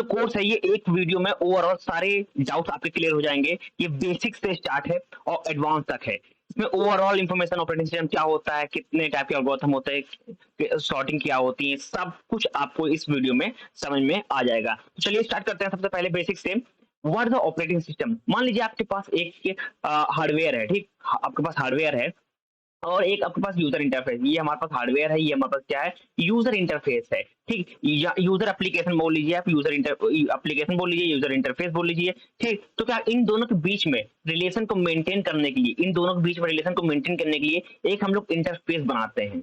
जो कोर्स है ये एक वीडियो में ओवरऑल सारे डाउट्स आपके क्लियर हो जाएँगे। ये बेसिक से स्टार्ट है और एडवांस तक है। इसमें ओवरऑल इन्फॉर्मेशन ऑपरेटिंग सिस्टम क्या होता है, कितने टाइप के एल्गोरिथम होते हैं, सॉर्टिंग क्या होती है, सब कुछ आपको इस वीडियो में समझ में आ जाएगा। तो चलिए स्टार्ट करते हैं सबसे पहले बेसिक से। What is the operating system? मान लीजिए आपके पास एक हार्डवेयर है, ठीक? आपके पास हार्डवेयर है और एक आपके पास यूजर इंटरफेस। ये हमारे पास हार्डवेयर है, ये हमारे पास क्या है? यूजर इंटरफेस है, ठीक? या यूजर एप्लीकेशन बोल लीजिए आप, यूजर एप्लीकेशन बोल लीजिए, यूजर इंटरफेस बोल लीजिए, ठीक? तो क्या इन दोनों के बीच में रिलेशन को मेंटेन करने के लिए, इन दोनों के बीच में रिलेशन को मेंटेन करने के लिए एक हम लोग इंटरफेस बनाते हैं,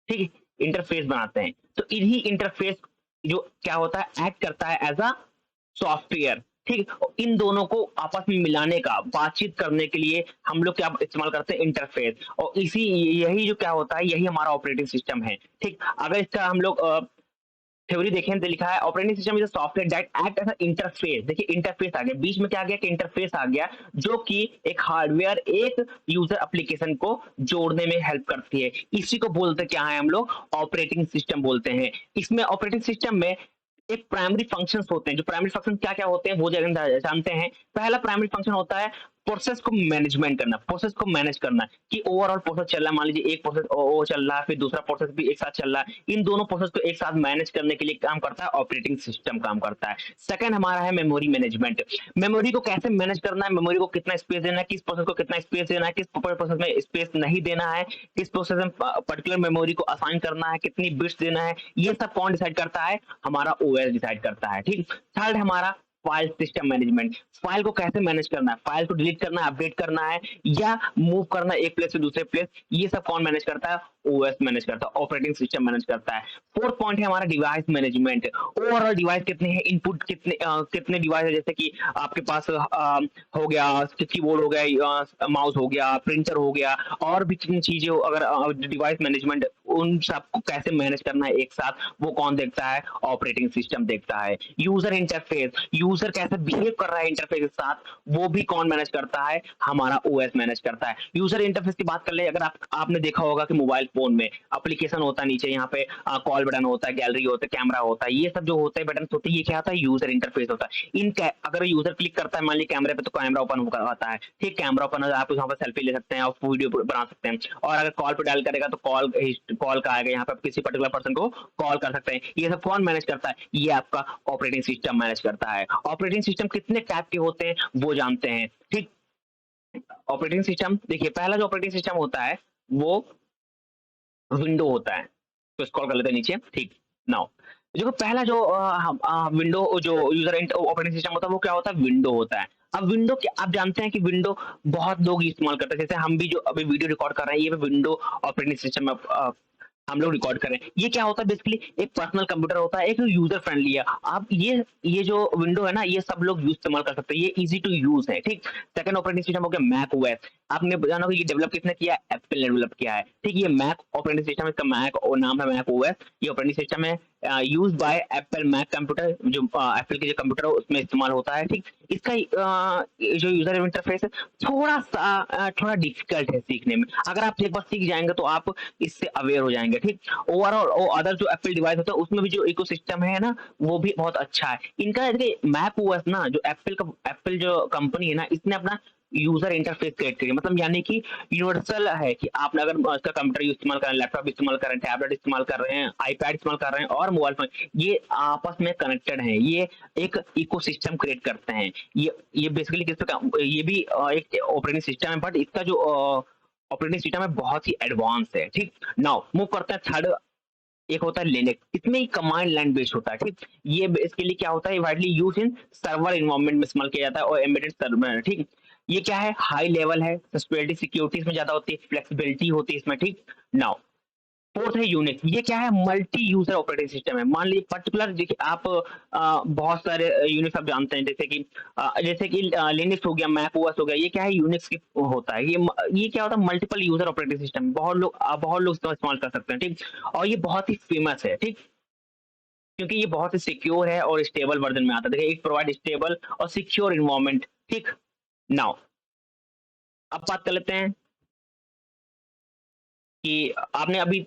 ठीक है? इंटरफेस बनाते हैं। तो इन्हीं इंटरफेस जो क्या होता है, एक्ट करता है एज अ सॉफ्टवेयर, ठीक है? इन दोनों को आपस में मिलाने का, बातचीत करने के लिए हम लोग क्या इस्तेमाल करते हैं? इंटरफेस। और इसी यही जो क्या होता है, यही हमारा ऑपरेटिंग सिस्टम है, ठीक? अगर इसका हम लोग थ्योरी देखें तो लिखा है operating system is a software that act as a interface. देखिए इंटरफेस आ गया, बीच में क्या आ गया कि इंटरफेस आ गया, जो कि एक हार्डवेयर एक यूजर एप्लीकेशन को जोड़ने में हेल्प करती है। इसी को बोलते क्या है हम लोग? ऑपरेटिंग सिस्टम बोलते हैं। इसमें ऑपरेटिंग सिस्टम में एक प्राइमरी फंक्शंस होते हैं। जो प्राइमरी फंक्शन क्या-क्या होते हैं वो जानते हैं। पहला प्राइमरी फंक्शन होता है प्रोसेस को मैनेजमेंट करना, प्रोसेस को मैनेज करना कि ओवरऑल प्रोसेस चल रहा है। मान लीजिए एक प्रोसेस ओ चल रहा है, फिर दूसरा प्रोसेस भी एक साथ चल रहा है। इन दोनों प्रोसेस को एक साथ मैनेज करने के लिए काम करता है ऑपरेटिंग सिस्टम काम करता है। सेकंड हमारा है मेमोरी मैनेजमेंट। मेमोरी को कैसे मैनेज करना है, मेमोरी को कितना स्पेस देना है, किस प्रोसेस को कितना स्पेस देना है, किस प्रोसेस में स्पेस नहीं देना है, किस प्रोसेस में पर्टिकुलर मेमोरी को असाइन करना है, कितनी बिट्स देना है, ये सब कौन डिसाइड करता है? हमारा ओएस डिसाइड करता है, ठीक? थर्ड हमारा फाइल सिस्टम मैनेजमेंट। फाइल को कैसे मैनेज करना है, फाइल को डिलीट करना है, अपडेट करना है या मूव करना है एक प्लेस से दूसरे प्लेस, ये सब कौन मैनेज करता है? ओएस मैनेज करता है, ऑपरेटिंग सिस्टम मैनेज करता है। फोर्थ पॉइंट है हमारा डिवाइस मैनेजमेंट। ओवरऑल डिवाइस कितने हैं, इनपुट कितने डिवाइस है, जैसे कि आपके पास हो गया कीबोर्ड, हो गया माउस, हो गया प्रिंटर, हो गया और भी कितनी चीजें अगर डिवाइस मैनेजमेंट, उन सबको कैसे मैनेज करना है एक साथ, वो कौन देखता है? ऑपरेटिंग सिस्टम देखता है। यूजर इंटरफेस, यूजर कैसे बिहेव कर रहा है इंटरफेस के साथ, वो भी कौन मैनेज करता है? हमारा ओएस मैनेज करता है। यूजर इंटरफेस की बात कर ले, अगर आपने देखा होगा कि मोबाइल फोन में एप्लीकेशन होता है, नीचे यहाँ पे कॉल बटन होता है, गैलरी होता है, कैमरा होता है, ये सब जो होते हैं बटन होते हैं, ये क्या होता है? यूजर इंटरफेस होता है। अगर यूजर क्लिक करता है मान लीजिए कैमरे पे, तो कैमरा ओपन होकर आता है, ठीक? कैमरा ओपन हो, आप यहाँ पर सेल्फी ले सकते हैं और वीडियो बना सकते हैं। और अगर कॉल पे डायल करेगा तो कॉल कॉल का आएगा, यहाँ पे आप किसी पर्टिकुलर पर्सन को कॉल कर सकते हैं। ये सब कौन मैनेज करता है? ये आपका ऑपरेटिंग सिस्टम मैनेज करता है। ऑपरेटिंग सिस्टम कितने टाइप के होते हैं वो जानते हैं, ठीक? ऑपरेटिंग सिस्टम देखिए, पहला जो ऑपरेटिंग सिस्टम होता है वो विंडो होता है। तो स्क्रॉल कर लेते हैं नीचे, ठीक? नाउ देखो पहला जो विंडो जो यूजर ऑपरेटिंग सिस्टम होता है वो क्या होता है? विंडो होता है। अब विंडो क्या आप जानते हैं कि विंडो बहुत लोग इस्तेमाल करते हैं। जैसे हम भी जो अभी वीडियो रिकॉर्ड कर रहे हैं, ये भी विंडो ऑपरेटिंग सिस्टम में हम लोग रिकॉर्ड कर रहे हैं। ये क्या होता है? बेसिकली एक पर्सनल कंप्यूटर होता है, एक यूजर फ्रेंडली है। आप ये जो विंडो है ना, ये सब लोग इस्तेमाल कर सकते हैं, ये इजी टू यूज है, ठीक? सेकंड ऑपरेटिंग सिस्टम हो गया मैक ओएस। आपने जाना होगा ये डेवलप किसने किया है? एप्पल ने डेवलप किया है, ठीक? ये मैक ऑपरेटिंग सिस्टम, इसका मैक और नाम है मैक ओएस। ये ऑपरेटिंग सिस्टम है used by Apple Mac computer, जो एप्पल के जो कंप्यूटर है उसमें इस्तेमाल होता है, ठीक? इसका जो यूजर इंटरफेस है थोड़ा डिफिकल्ट है सीखने में। अगर आप एक बार सीख जाएंगे तो आप इससे अवेयर हो जाएंगे, ठीक? ओवरऑल अदर जो एप्पल डिवाइस होता है उसमें भी जो इकोसिस्टम है ना, वो भी बहुत अच्छा है। इनका मैक ओएस ना, जो एप्पल जो कंपनी है ना, इसने अपना यूजर इंटरफेस क्रिएट करी, मतलब यानी कि यूनिवर्सल है कि आपने अगर इसका कंप्यूटर इस्तेमाल कर रहे हैं, लैपटॉप इस्तेमाल कर रहे हैं, टैबलेट इस्तेमाल कर रहे हैं, आईपैड इस्तेमाल कर रहे हैं और मोबाइल फोन, ये आपस में कनेक्टेड हैं, ये एक इकोसिस्टम क्रिएट करते हैं। ये बेसिकली ये भी एक ऑपरेटिंग सिस्टम है, बट इसका जो ऑपरेटिंग सिस्टम है बहुत ही एडवांस है, ठीक? नाउ मूव करते हैं थर्ड। एक होता है लिनक्स, इसमें ही कमांड लाइन बेस्ड होता है, ठीक? ये इसके लिए क्या होता है? Widely use in server environment में इस्तेमाल किया जाता है और एम्बेडेड सर्वर, ठीक? ये क्या है? हाई लेवल है, सस्पेबिलिटी सिक्योरिटी इसमें ज्यादा होती है, फ्लेक्सिबिलिटी होती है इसमें, ठीक? नाउ फोर्थ है यूनिक्स। ये क्या है? मल्टी यूजर ऑपरेटिंग सिस्टम है। मान लीजिए पर्टिकुलर देखिए आप बहुत सारे यूनिक्स आप जानते हैं, जैसे कि लिनक्स हो गया, मैक ओएस हो गया, ये क्या है? यूनिक्स की होता है। ये क्या होता है? मल्टीपल यूजर ऑपरेटिंग सिस्टम, बहुत लोग इसका इस्तेमाल कर सकते हैं, ठीक? और ये बहुत ही फेमस है, ठीक? क्योंकि ये बहुत ही सिक्योर है और स्टेबल वर्जन में आता है। देखिए इट प्रोवाइड स्टेबल और सिक्योर एनवायरनमेंट, ठीक? नाउ अब बात कर लेते हैं कि आपने अभी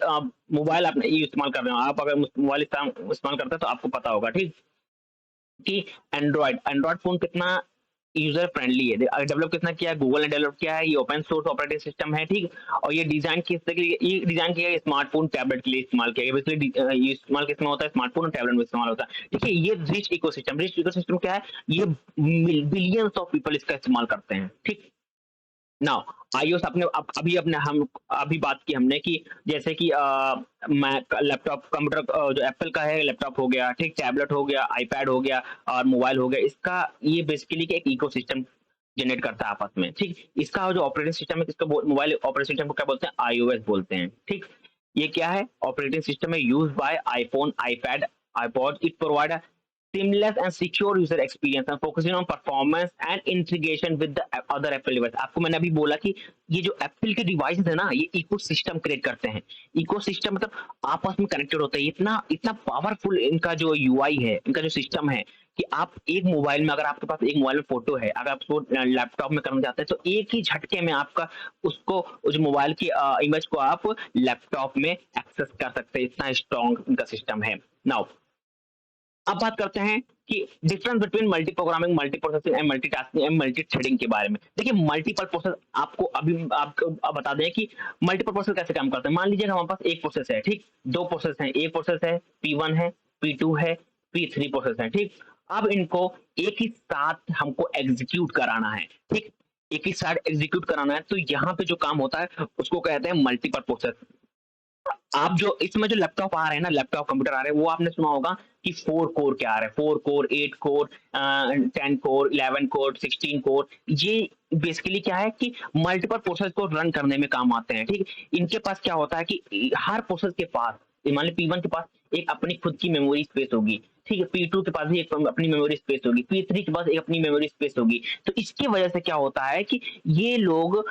मोबाइल आपने ये इस्तेमाल कर रहे हो, आप अगर मोबाइल इस्तेमाल करते हैं तो आपको पता होगा, ठीक? कि एंड्रॉइड एंड्रॉइड फोन कितना यूजर फ्रेंडली है, डेवलप कितना किया है, गूगल ने डेवलप किया है, ये ओपन सोर्स ऑपरेटिंग सिस्टम है, ठीक। और ये डिजाइन किस तरह के लिए ये डिजाइन किया है, स्मार्टफोन टैबलेट के लिए इस्तेमाल किया गया, बेसिकली ये इस्तेमाल किसमें होता है, स्मार्टफोन और टैबलेट में इस्तेमाल होता है, ठीक है। ये रिच इकोसिस्टम क्या है, ये बिलियंस ऑफ पीपल इसका इस्तेमाल करते हैं, ठीक। नाउ आईओएस आपने अभी अपने हम अभी बात की हमने कि जैसे कि मैं लैपटॉप कंप्यूटर जो एप्पल का है, लैपटॉप हो गया, ठीक, टैबलेट हो गया, आईपैड हो गया और मोबाइल हो गया, इसका ये बेसिकली एक इकोसिस्टम जनरेट करता है आपस में, ठीक। इसका जो ऑपरेटिंग सिस्टम है, इसका मोबाइल ऑपरेटिंग सिस्टम को क्या बोलते हैं, आईओएस बोलते हैं, ठीक। ये क्या है, ऑपरेटिंग सिस्टम है use by iPhone, iPad, iPod. It provide seamless and secure user experience and focusing on performance and integration with the other Apple device। आपको मैंने अभी बोला कि ये जो Apple के डिवाइसेस है ना, ये इकोसिस्टम क्रिएट करते हैं। इकोसिस्टम मतलब आपस में कनेक्टेड होता है। इतना इतना पावरफुल इनका जो यूआई है, इनका जो सिस्टम है कि आप एक मोबाइल में, अगर आपके पास एक मोबाइल में फोटो है, अगर आप उसको लैपटॉप में करना चाहते हैं तो एक ही झटके में आपका उसको उस मोबाइल की इमेज को आप लैपटॉप में एक्सेस कर सकते हैं। इतना स्ट्रॉन्ग इनका सिस्टम है। नाउ अब बात करते हैं कि difference between multi programming, multi processing and multitasking and multi threading के बारे में। देखिए मल्टीपल प्रोसेस आपको अभी आपको अब बता दें कि मल्टीपल प्रोसेस कैसे काम करते हैं। मान लीजिए हमारे पास एक प्रोसेस है, ठीक, दो प्रोसेस हैं, एक प्रोसेस है P1 है, P2 है, P3 प्रोसेस है, ठीक। अब इनको एक ही साथ हमको एग्जीक्यूट कराना है, ठीक, एक ही साथ एग्जीक्यूट कराना है, तो यहाँ पे जो काम होता है उसको कहते हैं मल्टीपल प्रोसेस। आप जो इसमें जो लैपटॉप आ रहे हैं ना, लैपटॉप कंप्यूटर आ रहे हैं, वो आपने सुना होगा कि 4 कोर के आ रहे हैं, 4 core, 8 core, 10 core, 11 core, 16 core. ये बेसिकली क्या है कि मल्टीपल प्रोसेस को रन करने में काम आते हैं, ठीक। इनके पास क्या होता है कि हर प्रोसेस के पास, मान ली P1 के पास एक अपनी खुद की मेमोरी स्पेस होगी, ठीक है, P2 के पास भी एक अपनी मेमोरी स्पेस होगी, P3 के पास एक अपनी मेमोरी स्पेस होगी। तो इसकी वजह से क्या होता है कि ये लोग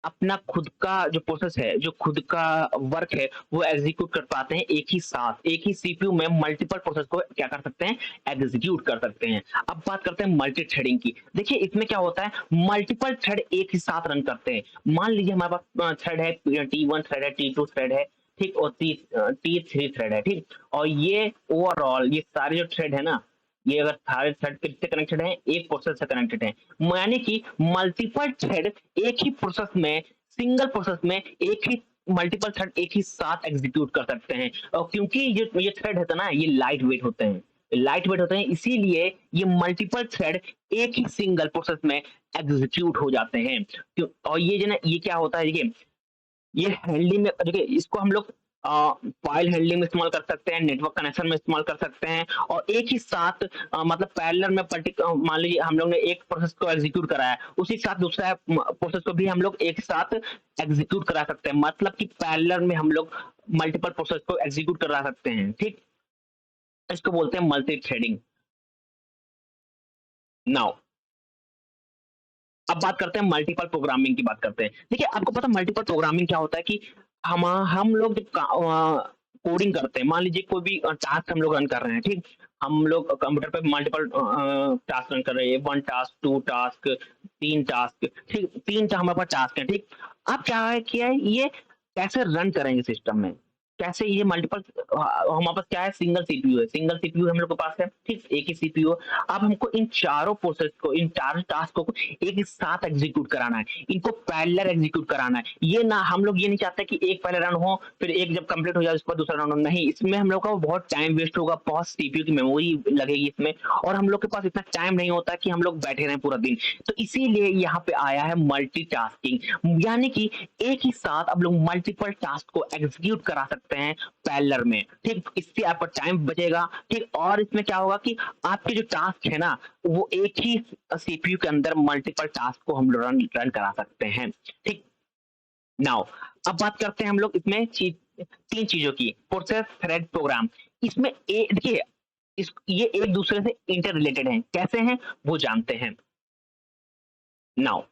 अपना खुद का जो प्रोसेस है, जो खुद का वर्क है, वो एग्जीक्यूट कर पाते हैं एक ही साथ, एक ही सीपीयू में मल्टीपल प्रोसेस को क्या कर सकते हैं, एग्जीक्यूट कर सकते हैं। अब बात करते हैं मल्टी थ्रेडिंग की। देखिए इसमें क्या होता है, मल्टीपल थ्रेड एक ही साथ रन करते हैं। मान लीजिए हमारे पास थ्रेड है, T1 थ्रेड है, T2 थ्रेड है, ठीक, और T3 थ्रेड है, ठीक। और ये ओवरऑल ये सारे जो थ्रेड है ना, ये अगर सारे थ्रेड किससे कनेक्टेड है, एक प्रोसेस से कनेक्टेड है। यानी कि मल्टीपल थ्रेड एक ही प्रोसेस में, सिंगल प्रोसेस में एक ही मल्टीपल थ्रेड एक ही साथ एग्जीक्यूट कर सकते हैं। और क्योंकि ये थ्रेड होता है ना, ये लाइट वेट होते हैं, लाइट वेट होते हैं, इसीलिए ये मल्टीपल थ्रेड एक ही सिंगल प्रोसेस में एग्जीक्यूट हो जाते हैं। और ये जो ना, ये क्या होता है, देखिए ये हैंडलिंग में, देखिए इसको हम लोग फाइल हैंडलिंग में इस्तेमाल कर सकते हैं, नेटवर्क कनेक्शन में इस्तेमाल कर सकते हैं, और एक ही साथ मतलब पैरेलल में मान लीजिए हम लोग ने एक प्रोसेस को एग्जीक्यूट कराया, उसी के साथ दूसरा प्रोसेस को भी हम लोग एक साथ एग्जीक्यूट करा सकते हैं। मतलब कि पैरेलल में हम लोग मल्टीपल प्रोसेस को एग्जीक्यूट करा सकते हैं, ठीक। इसको बोलते हैं मल्टी थ्रेडिंग। नाउ अब बात करते हैं मल्टीपल प्रोग्रामिंग की, बात करते हैं। देखिए आपको पता है मल्टीपल प्रोग्रामिंग क्या होता है कि हम लोग जब कोडिंग करते हैं, मान लीजिए कोई भी टास्क हम लोग रन कर रहे हैं, ठीक, हम लोग कंप्यूटर पे मल्टीपल टास्क रन कर रहे हैं, 1 टास्क, 2 टास्क, 3 टास्क, ठीक, 3 हमारे पास टास्क है, ठीक। अब क्या है किया है, ये कैसे रन करेंगे सिस्टम में, कैसे ये मल्टीपल, हमारे पास क्या है, सिंगल सीपीयू है, सिंगल सीपीयू हम लोग के पास है, ठीक, एक ही सीपीयू। अब हमको इन चारों प्रोसेस को, इन चारों टास्क को एक साथ एग्जीक्यूट कराना है, इनको पैरेलल एग्जीक्यूट कराना है। ये ना हम लोग ये नहीं चाहते कि एक पहले रन हो, फिर एक जब कंप्लीट हो जाए उसके बाद दूसरा रन हो, नहीं, इसमें हम लोग का बहुत टाइम वेस्ट होगा, बहुत सीपीयू की मेमोरी लगेगी इसमें, और हम लोग के पास इतना टाइम नहीं होता कि हम लोग बैठे रहें पूरा दिन। तो इसीलिए यहाँ पे आया है मल्टीटास्किंग, यानी कि एक ही साथ अब लोग मल्टीपल टास्क को एग्जीक्यूट करा सकते हैं पैरेलल में, ठीक। इससे आपका टाइम बचेगा, ठीक। और इसमें क्या होगा कि आपके जो टास्क है ना, वो एक ही सीपीयू के अंदर मल्टीपल टास्क को हम लोग रन करा सकते हैं, ठीक। नाउ अब बात करते हैं हम लोग इसमें तीन चीजों की, प्रोसेस, थ्रेड, प्रोग्राम। इसमें देखिए ये एक दूसरे से इंटर रिलेटेड हैं, कैसे हैं वो जानते हैं। नाउ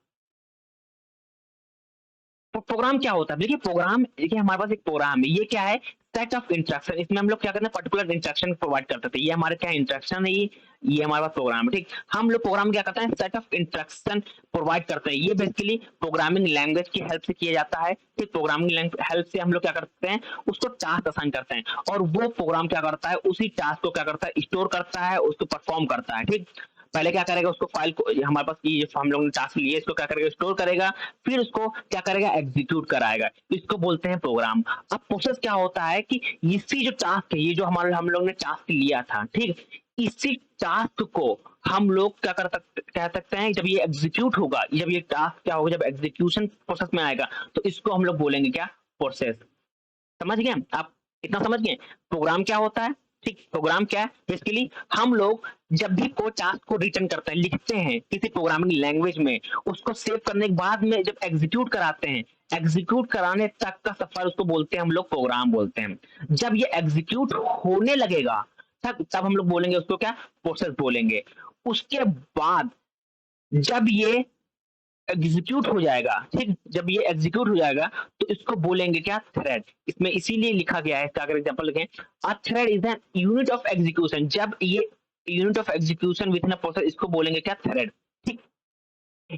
तो प्रोग्राम क्या होता है, देखिए प्रोग्राम, देखिए हमारे पास एक प्रोग्राम है, ये क्या है, सेट ऑफ इंस्ट्रक्शन, इसमें हम लोग क्या करते हैं, पर्टिकुलर इंस्ट्रक्शन प्रोवाइड करते थे। ये हमारे क्या इंस्ट्रक्शन है, ये हमारे पास प्रोग्राम है, ठीक। हम लोग प्रोग्राम क्या करते हैं, सेट ऑफ इंस्ट्रक्शन प्रोवाइड करते हैं। ये बेसिकली प्रोग्रामिंग लैंग्वेज की हेल्प से किया जाता है, ठीक। प्रोग्रामिंग हेल्प से हम लोग क्या करते हैं, उसको टास्क असाइन करते हैं, और वो प्रोग्राम क्या करता है, उसी टास्क को क्या करता है, स्टोर करता है, उसको परफॉर्म करता है, ठीक। पहले क्या करेगा, उसको फाइल को, हमारे पास ये जो हम लोग ने टास्क लिए, इसको क्या करेगा, स्टोर करेगा, फिर उसको क्या करेगा, एग्जीक्यूट कराएगा। इसको बोलते हैं प्रोग्राम। अब प्रोसेस क्या होता है कि इसी जो टास्क है, ये जो हमारे हम लोग ने टास्क लिया था, ठीक, इसी टास्क को हम लोग क्या कह सकते हैं, जब ये एग्जीक्यूट होगा, जब ये टास्क क्या होगा, जब एग्जीक्यूशन प्रोसेस में आएगा, तो इसको हम लोग बोलेंगे क्या, प्रोसेस। समझ गए आप, इतना समझ गए प्रोग्राम क्या होता है, ठीक। प्रोग्राम क्या है, बेसिकली हम लोग जब भी कोई टास्क को रिटर्न करते हैं, लिखते हैं किसी प्रोग्रामिंग लैंग्वेज में, उसको सेव करने के बाद में जब एग्जीक्यूट कराते हैं, एग्जीक्यूट कराने तक का सफर, उसको बोलते हैं हम लोग प्रोग्राम बोलते हैं। जब ये एग्जीक्यूट होने लगेगा, तब हम लोग बोलेंगे उसको क्या, प्रोसेस बोलेंगे। उसके बाद जब ये एग्जीक्यूट हो जाएगा, ठीक, जब ये एग्जीक्यूट हो जाएगा, तो इसको बोलेंगे क्या, थ्रेड। इसमें इसीलिए लिखा गया है, इसका अगर एग्जांपल लिखें, a thread is an unit of execution. जब ये unit of execution within a process, इसको बोलेंगे क्या, थ्रेड, ठीक।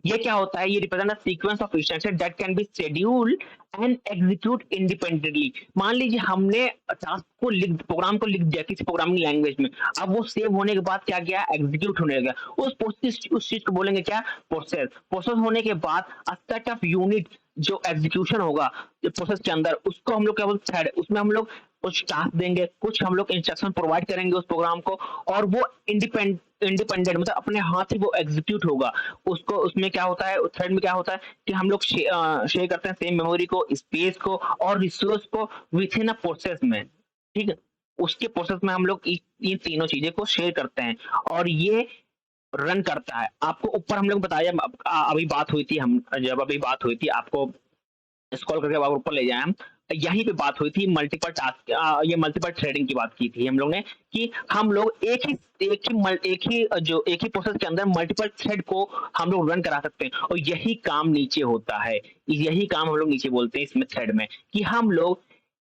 ये क्या होता है, ये represent a sequence of instruction that can be schedule and execute independently. मान लीजिए हमने टास्क को प्रोग्राम को लिख दिया किसी प्रोग्रामिंग लैंग्वेज में, अब वो सेव होने के बाद क्या गया, एग्जीक्यूट होने लगा, उस चीज को बोलेंगे क्या, प्रोसेस। प्रोसेस होने के बाद अ सेट ऑफ यूनिट, जो एग्जीक्यूशन होगा प्रोसेस के अंदर, उसको हम लोग क्या बोलते हैं, उसमें हम लोग कुछ टास्क देंगे, कुछ हम लोग इंस्ट्रक्शन प्रोवाइड करेंगे उस प्रोग्राम को, और वो इंडिपेंडेंट मतलब अपने हाथ ही वो एग्जीक्यूट होगा। उसको उसमें क्या होता है, थ्रेड में क्या होता है कि हम लोग शेयर करते हैं सेम मेमोरी को, स्पेस को और रिसोर्स को विथ इन अ प्रोसेस में, ठीक है। उसके प्रोसेस में हम लोग ये तीनों चीजें को शेयर करते हैं, और ये रन करता है। आपको ऊपर हम लोग बताया, अभी बात हुई थी, हम जब अभी बात हुई थी, आपको स्क्रॉल करके अब ऊपर ले जाए हम, यहीं पे बात हुई थी मल्टीपल टास्क, ये मल्टीपल थ्रेडिंग की बात की थी हम लोग ने, कि हम लोग एक ही प्रोसेस के अंदर मल्टीपल थ्रेड को हम लोग रन करा सकते हैं, और यही काम नीचे होता है। यही काम हम लोग नीचे बोलते हैं इसमें थ्रेड में, कि हम लोग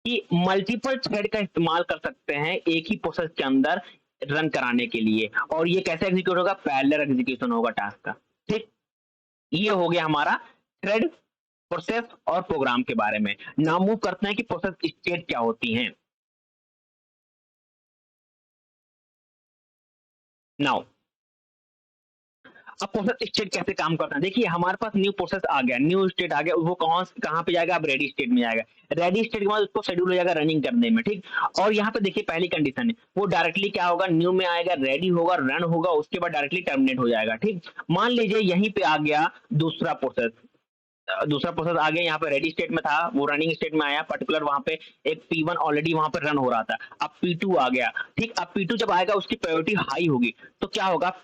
कि मल्टीपल थ्रेड का इस्तेमाल कर सकते हैं एक ही प्रोसेस के अंदर रन कराने के लिए। और ये कैसे एग्जीक्यूट होगा, पैरेलल एग्जीक्यूशन होगा टास्क का, ठीक। ये हो गया हमारा थ्रेड, प्रोसेस और प्रोग्राम के बारे में। नाउ मूव करते हैं कि प्रोसेस स्टेट क्या होती हैं। नाउ अब प्रोसेस स्टेट कैसे काम करता है, देखिए हमारे पास न्यू प्रोसेस आ गया, न्यू स्टेट आ गया, वो कहां पे जाएगा, अब रेडी स्टेट में जाएगा। रेडी स्टेट के बाद उसको शेड्यूल हो जाएगा रनिंग करने में, ठीक। और यहाँ पे देखिए पहली कंडीशन है, वो डायरेक्टली क्या होगा, न्यू में आएगा, रेडी होगा, रन होगा, उसके बाद डायरेक्टली टर्मिनेट हो जाएगा, ठीक। मान लीजिए यहीं पे आ गया दूसरा प्रोसेस, दूसरा प्रोसेस आगे यहाँ पे रेडी स्टेट में था, वो रनिंग स्टेट में आया, पर्टिकुलर वहां पे एक P1 ऑलरेडी वहां पे रन हो रहा था, अब P2 आ गया, ठीक। अब P2 जब आएगा, उसकी प्रायोरिटी हाई होगी, तो क्या होगा,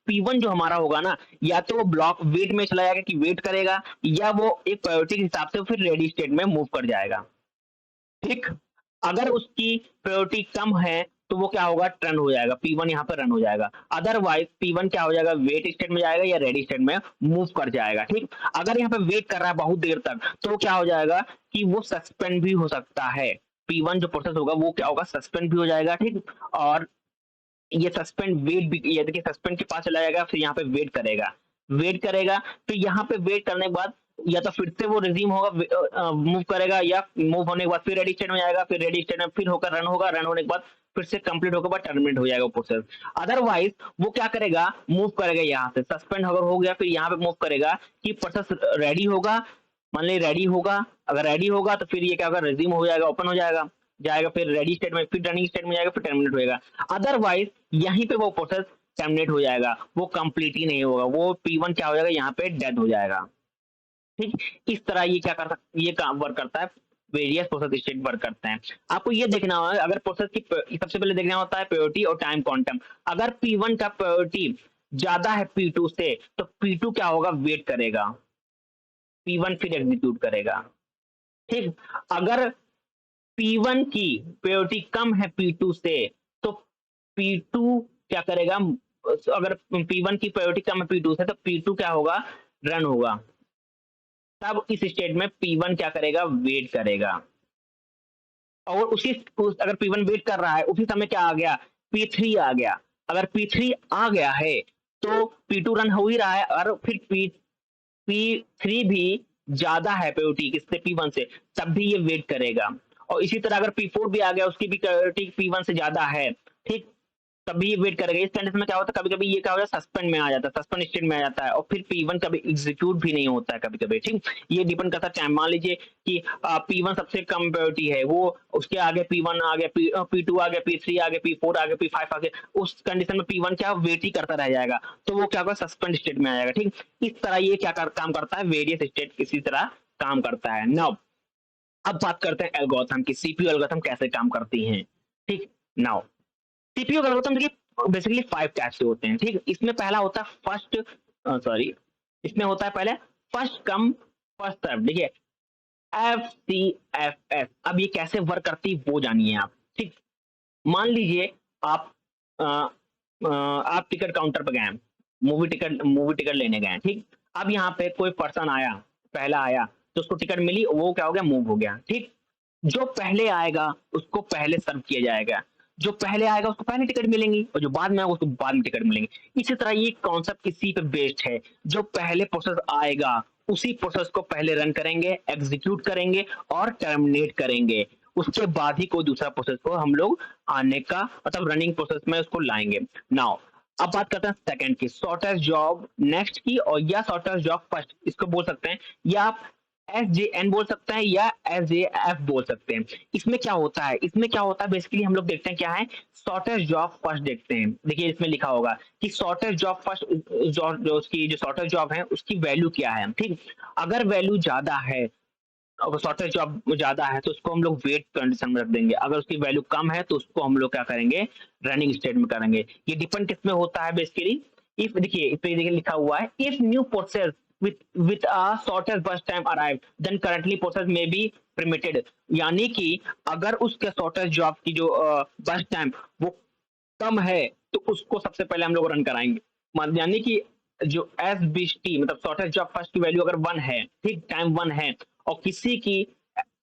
P1 जो हमारा होगा ना, या तो वो ब्लॉक वेट में चला जाएगा कि वेट करेगा, या वो एक प्रायोरिटी के हिसाब से फिर रेडी स्टेट में मूव कर जाएगा, ठीक। अगर उसकी प्रायोरिटी कम है, तो वो क्या होगा, टर्न हो जाएगा, P1 यहाँ पे रन हो जाएगा। अदरवाइज P1 क्या हो जाएगा, वेट स्टेट में जाएगा या रेडी स्टेट में मूव कर जाएगा, ठीक। अगर यहाँ पे वेट कर रहा है बहुत देर तक, तो क्या हो जाएगा कि वो सस्पेंड भी हो सकता है। P1 जो प्रोसेस होगा वो क्या होगा, सस्पेंड भी हो जाएगा, ठीक। और ये सस्पेंड वेट भी, ये देखिए सस्पेंड के पास चला जाएगा, फिर यहाँ पे वेट करेगा, वेट करेगा, फिर यहाँ पे वेट करने के बाद या तो फिर से वो रिज्यूम होगा, मूव करेगा, या मूव होने के बाद फिर रेडी स्टेट में जाएगा, फिर रेडी स्टेट में फिर होकर रन होगा, रन होने के बाद फिर से कंप्लीट होकर बाद टर्मिनेट हो जाएगा प्रोसेस। अदरवाइज वो क्या करेगा, मूव करेगा, यहाँ से सस्पेंड अगर हो गया, फिर यहाँ पे मूव करेगा कि प्रोसेस रेडी होगा, मान ली रेडी होगा, अगर रेडी होगा तो फिर ये क्या होगा, रिज्यूम हो जाएगा, ओपन हो जाएगा, जाएगा, फिर रेडी स्टेट में, फिर रनिंग स्टेट में जाएगा, फिर टर्मिनेट होएगा। अदरवाइज यहीं पे वो प्रोसेस टर्मिनेट हो जाएगा, वो कंप्लीट ही नहीं होगा, वो P1 क्या हो जाएगा, यहाँ पे डेड हो जाएगा, ठीक। इस तरह ये क्या कर सकता, ये काम वर्क करता है, वेरियस प्रोसेस स्टेट वर्क करते हैं। आपको ये देखना होगा, अगर प्रोसेस की सबसे पहले देखना होता है प्रायोरिटी और टाइम क्वांटम। अगर P1 का प्रायोरिटी ज्यादा है P2 से, तो P2 क्या होगा, वेट करेगा, P1 फिर एग्जीक्यूट करेगा, ठीक। अगर P1 की प्रायोरिटी कम है P2 से, तो P2 क्या करेगा, अगर P1 की प्रायोरिटी कम है P2 से, तो P2 क्या होगा, रन होगा। तब इस स्टेट में P1 क्या करेगा, वेट करेगा, और अगर P1 वेट कर रहा है, उसी समय क्या आ गया, P3 आ गया। अगर P3 आ गया है तो P2 रन हो ही रहा है, और फिर P3 भी ज्यादा है प्रायोरिटी किससे, P1 से, तब भी ये वेट करेगा। और इसी तरह अगर P4 भी आ गया, उसकी भी प्रायोरिटी P1 से ज्यादा है, ठीक, तभी ये वेट करेगा। इस कंडीशन में क्या होता है, कभी कभी ये क्या हो जाता है, सस्पेंड में आ जाता है, सस्पेंड स्टेट में आ जाता है, और फिर P1 कभी एग्जीक्यूट भी नहीं होता है कभी कभी, ठीक। ये डिपेंड करता है टाइम। मान लीजिए कि P1 सबसे कम प्रायोरिटी है, वो उसके आगे P1 आ गया, P2 आ गया, P3 आ गया, P4 आ गया, P5 आ गया, उस कंडीशन में P1 क्या वेट ही करता रह जाएगा, तो वो क्या होगा, सस्पेंड स्टेट में आ जाएगा, ठीक। इस तरह ये काम करता है, वेरियस स्टेट इसी तरह काम करता है। नाउ अब बात करते हैं एल्गोरिथम की, सीपीयू एल्गोरिथम कैसे काम करती हैं, ठीक। नाउ सीपीयू एल्गोरिथम देखिए बेसिकली 5 टाइप से होते हैं, ठीक। इसमें पहला होता है फर्स्ट, सॉरी, इसमें होता है पहले फर्स्ट कम फर्स्ट सर्व, देखिए FCFS। अब ये कैसे वर्क करती है वो जानिए आप, ठीक। मान लीजिए आप आप टिकट काउंटर पर गए, मूवी टिकट लेने गए, ठीक। अब यहाँ पे कोई पर्सन आया, पहला आया, तो उसको टिकट मिली, वो क्या हो गया, मूव हो गया, ठीक। जो पहले आएगा उसको पहले सर्व किया जाएगा, जो पहले आएगा उसको पहले टिकट मिलेंगी, और जो बाद में आएगा उसको बाद में टिकट मिलेंगी। इसी तरह ये कॉन्सेप्ट इसी पे बेस्ड है, जो पहले प्रोसेस आएगा उसी प्रोसेस को पहले रन करेंगे, एग्जीक्यूट करेंगे और टर्मिनेट करेंगे, उसके बाद ही कोई दूसरा प्रोसेस को हम लोग आने का मतलब रनिंग प्रोसेस में उसको लाएंगे। नाउ अब बात करते हैं सेकंड की, शॉर्टेस्ट जॉब नेक्स्ट की, और या शॉर्टेस्ट जॉब फर्स्ट, इसको बोल सकते हैं, या आप SJN बोल सकते हैं, या SJF बोल सकते हैं। इसमें क्या होता है, बेसिकली हम लोग देखते हैं क्या है, शॉर्टेस्ट जॉब फर्स्ट देखते हैं। देखिए इसमें लिखा होगा कि शॉर्टेस्ट जॉब फर्स्ट, जो उसकी जो शॉर्टेस्ट जॉब है उसकी वैल्यू क्या है, ठीक। अगर वैल्यू ज्यादा है, अगर शॉर्टेज जॉब ज्यादा है तो उसको हम लोग वेट कंडीशन में रख देंगे, अगर उसकी वैल्यू कम है तो उसको हम लोग क्या करेंगे, रनिंग स्टेट में करेंगे। ये डिपेंड किस में होता है बेसिकली, इफ देखिए इस पे देखिए लिखा हुआ है, if new process with a shortest burst time arrived then currently process may be permitted। यानी कि अगर उसके शॉर्टेज जॉब की जो बर्स्ट टाइम वो कम है तो उसको सबसे पहले हम लोग रन कराएंगे। यानी कि जो एस बी टी मतलब शॉर्टेज जॉब फर्स्ट की वैल्यू अगर 1 है, ठीक, टाइम 1 है, और किसी की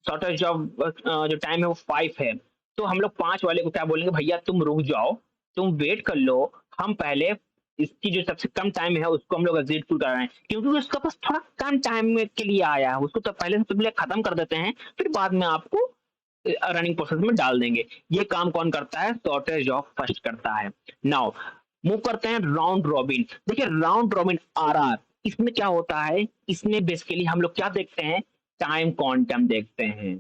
शॉर्टेज जॉब जो टाइम है वो 5 है, तो हम लोग 5 वाले को क्या बोलेंगे, भैया तुम रुक जाओ, तुम वेट कर लो, हम पहले इसकी जो सबसे कम टाइम है उसको हम लोग एग्जीक्यूट कर रहे हैं, क्योंकि उसका पास थोड़ा कम टाइम के लिए आया है, उसको तो पहले से पहले खत्म कर देते हैं, फिर बाद में आपको रनिंग प्रोसेस में डाल देंगे। ये काम कौन करता है, शॉर्टेज ऑफ फर्स्ट करता है। नाउ मूव करते हैं राउंड रॉबिन। देखिए राउंड रॉबिन RR, इसमें क्या होता है, इसमें बेसिकली हम लोग क्या देखते हैं, टाइम क्वांटम देखते हैं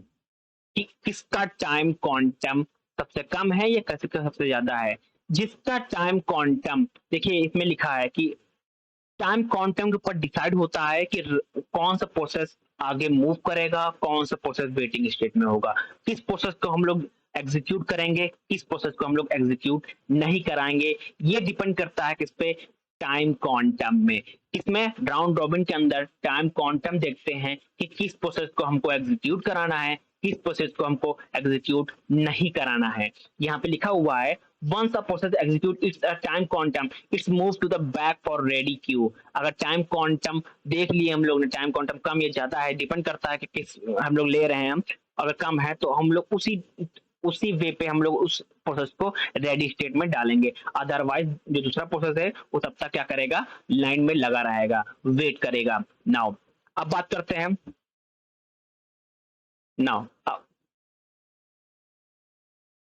कि किसका टाइम क्वांटम सबसे कम है या किसका सबसे ज्यादा है। जिसका टाइम क्वांटम, देखिए इसमें लिखा है कि टाइम क्वांटम के ऊपर डिसाइड होता है कि कौन सा प्रोसेस आगे मूव करेगा, कौन सा प्रोसेस वेटिंग स्टेट में होगा, किस प्रोसेस को हम लोग एग्जीक्यूट करेंगे, किस प्रोसेस को हम लोग एग्जीक्यूट नहीं कराएंगे। ये डिपेंड करता है किस पे, टाइम क्वांटम में। इसमें राउंड रॉबिन के अंदर टाइम क्वांटम देखते हैं कि किस प्रोसेस को हमको एग्जीक्यूट कराना है, किस प्रोसेस को हमको एग्जीक्यूट नहीं कराना है। यहाँ पे लिखा हुआ है once a process execute its a time quantum it's move to the back for ready queue। अगर टाइम क्वांटम देख लिए हम लोग ने, टाइम क्वांटम कम या ज्यादा है, डिपेंड करता है कि किस हम लोग ले रहे हैं, हम अगर कम है तो हम लोग उसी वे पे हम लोग उस प्रोसेस को रेडी स्टेट में डालेंगे, अदरवाइज जो दूसरा प्रोसेस है वो तब तक क्या करेगा, लाइन में लगा रहेगा, वेट करेगा। नाउ अब बात करते हैं, नाउ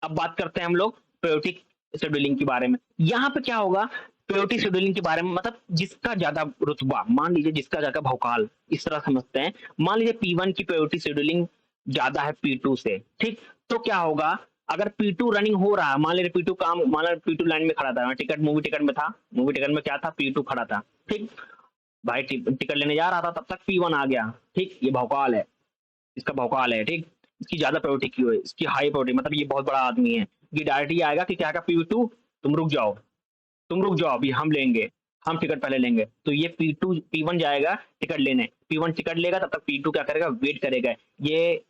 अब बात करते हैं हम लोग प्रायोरिटी शेड्यूलिंग के बारे में। यहाँ पे क्या होगा, प्रायोरिटी शेड्यूलिंग के बारे में मतलब जिसका ज्यादा रुतबा, मान लीजिए जिसका ज्यादा भौकाल, इस तरह समझते हैं। मान लीजिए P1 की प्रायोरिटी शेड्यूलिंग ज्यादा है P2 से, ठीक, तो क्या होगा, अगर P2 रनिंग हो रहा है, मान लीजिए P2 लाइन में खड़ा था, मैं मूवी टिकट में था, मूवी टिकट में क्या था, P2 खड़ा था, ठीक, भाई टिकट लेने जा रहा था, तब तक P1 आ गया, ठीक, ये भौकाल है, इसका भौकाल है, ठीक, इसकी ज्यादा प्रायोरिटी क्यों है, इसकी हाई प्रायोरिटी, मतलब ये बहुत बड़ा आदमी है, ये डायरेक्ट ही आएगा कि क्या का P2 तुम रुक जाओ, अभी हम लेंगे, हम टिकट पहले लेंगे, तो ये P1 जाएगा टिकट लेने, P1 टिकट लेगा, तब तक P2 क्या करेगा, वेट करेगा। ये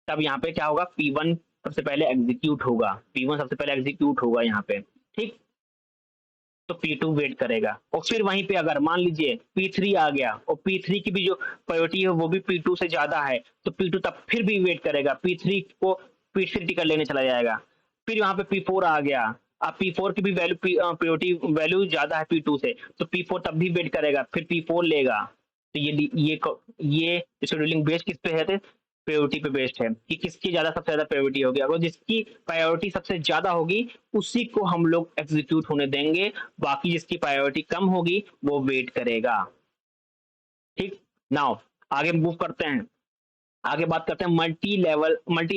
तब यहाँ पे क्या होगा, P1 सबसे पहले एग्जीक्यूट होगा यहाँ पे, ठीक, तो P2 वेट करेगा, और फिर वहीं पे अगर मान लीजिए P3 आ गया और P3 की भी जो प्रायोरिटी है वो भी P2 से ज्यादा है, तो P2 तब फिर भी वेट करेगा, स्पीड से क्रिटिकल लेने चला जाएगा। फिर वहां पे P4 आ गया। अब P4 की भी वैल्यू प्रायोरिटी वैल्यू ज्यादा है P2 से, तो P4 तब भी वेट करेगा, फिर P4 लेगा। तो ये शेड्यूलिंग बेस्ड किस पे है? प्रायोरिटी पे बेस्ड है कि किसकी ज्यादा सबसे ज्यादा प्रायोरिटी होगी। अगर जिसकी प्रायोरिटी सबसे ज्यादा होगी उसी को हम लोग एग्जीक्यूट होने देंगे, बाकी जिसकी प्रायोरिटी कम होगी वो वेट करेगा। ठीक, नाउ आगे मूव करते हैं। आगे बात करते हैं मल्टी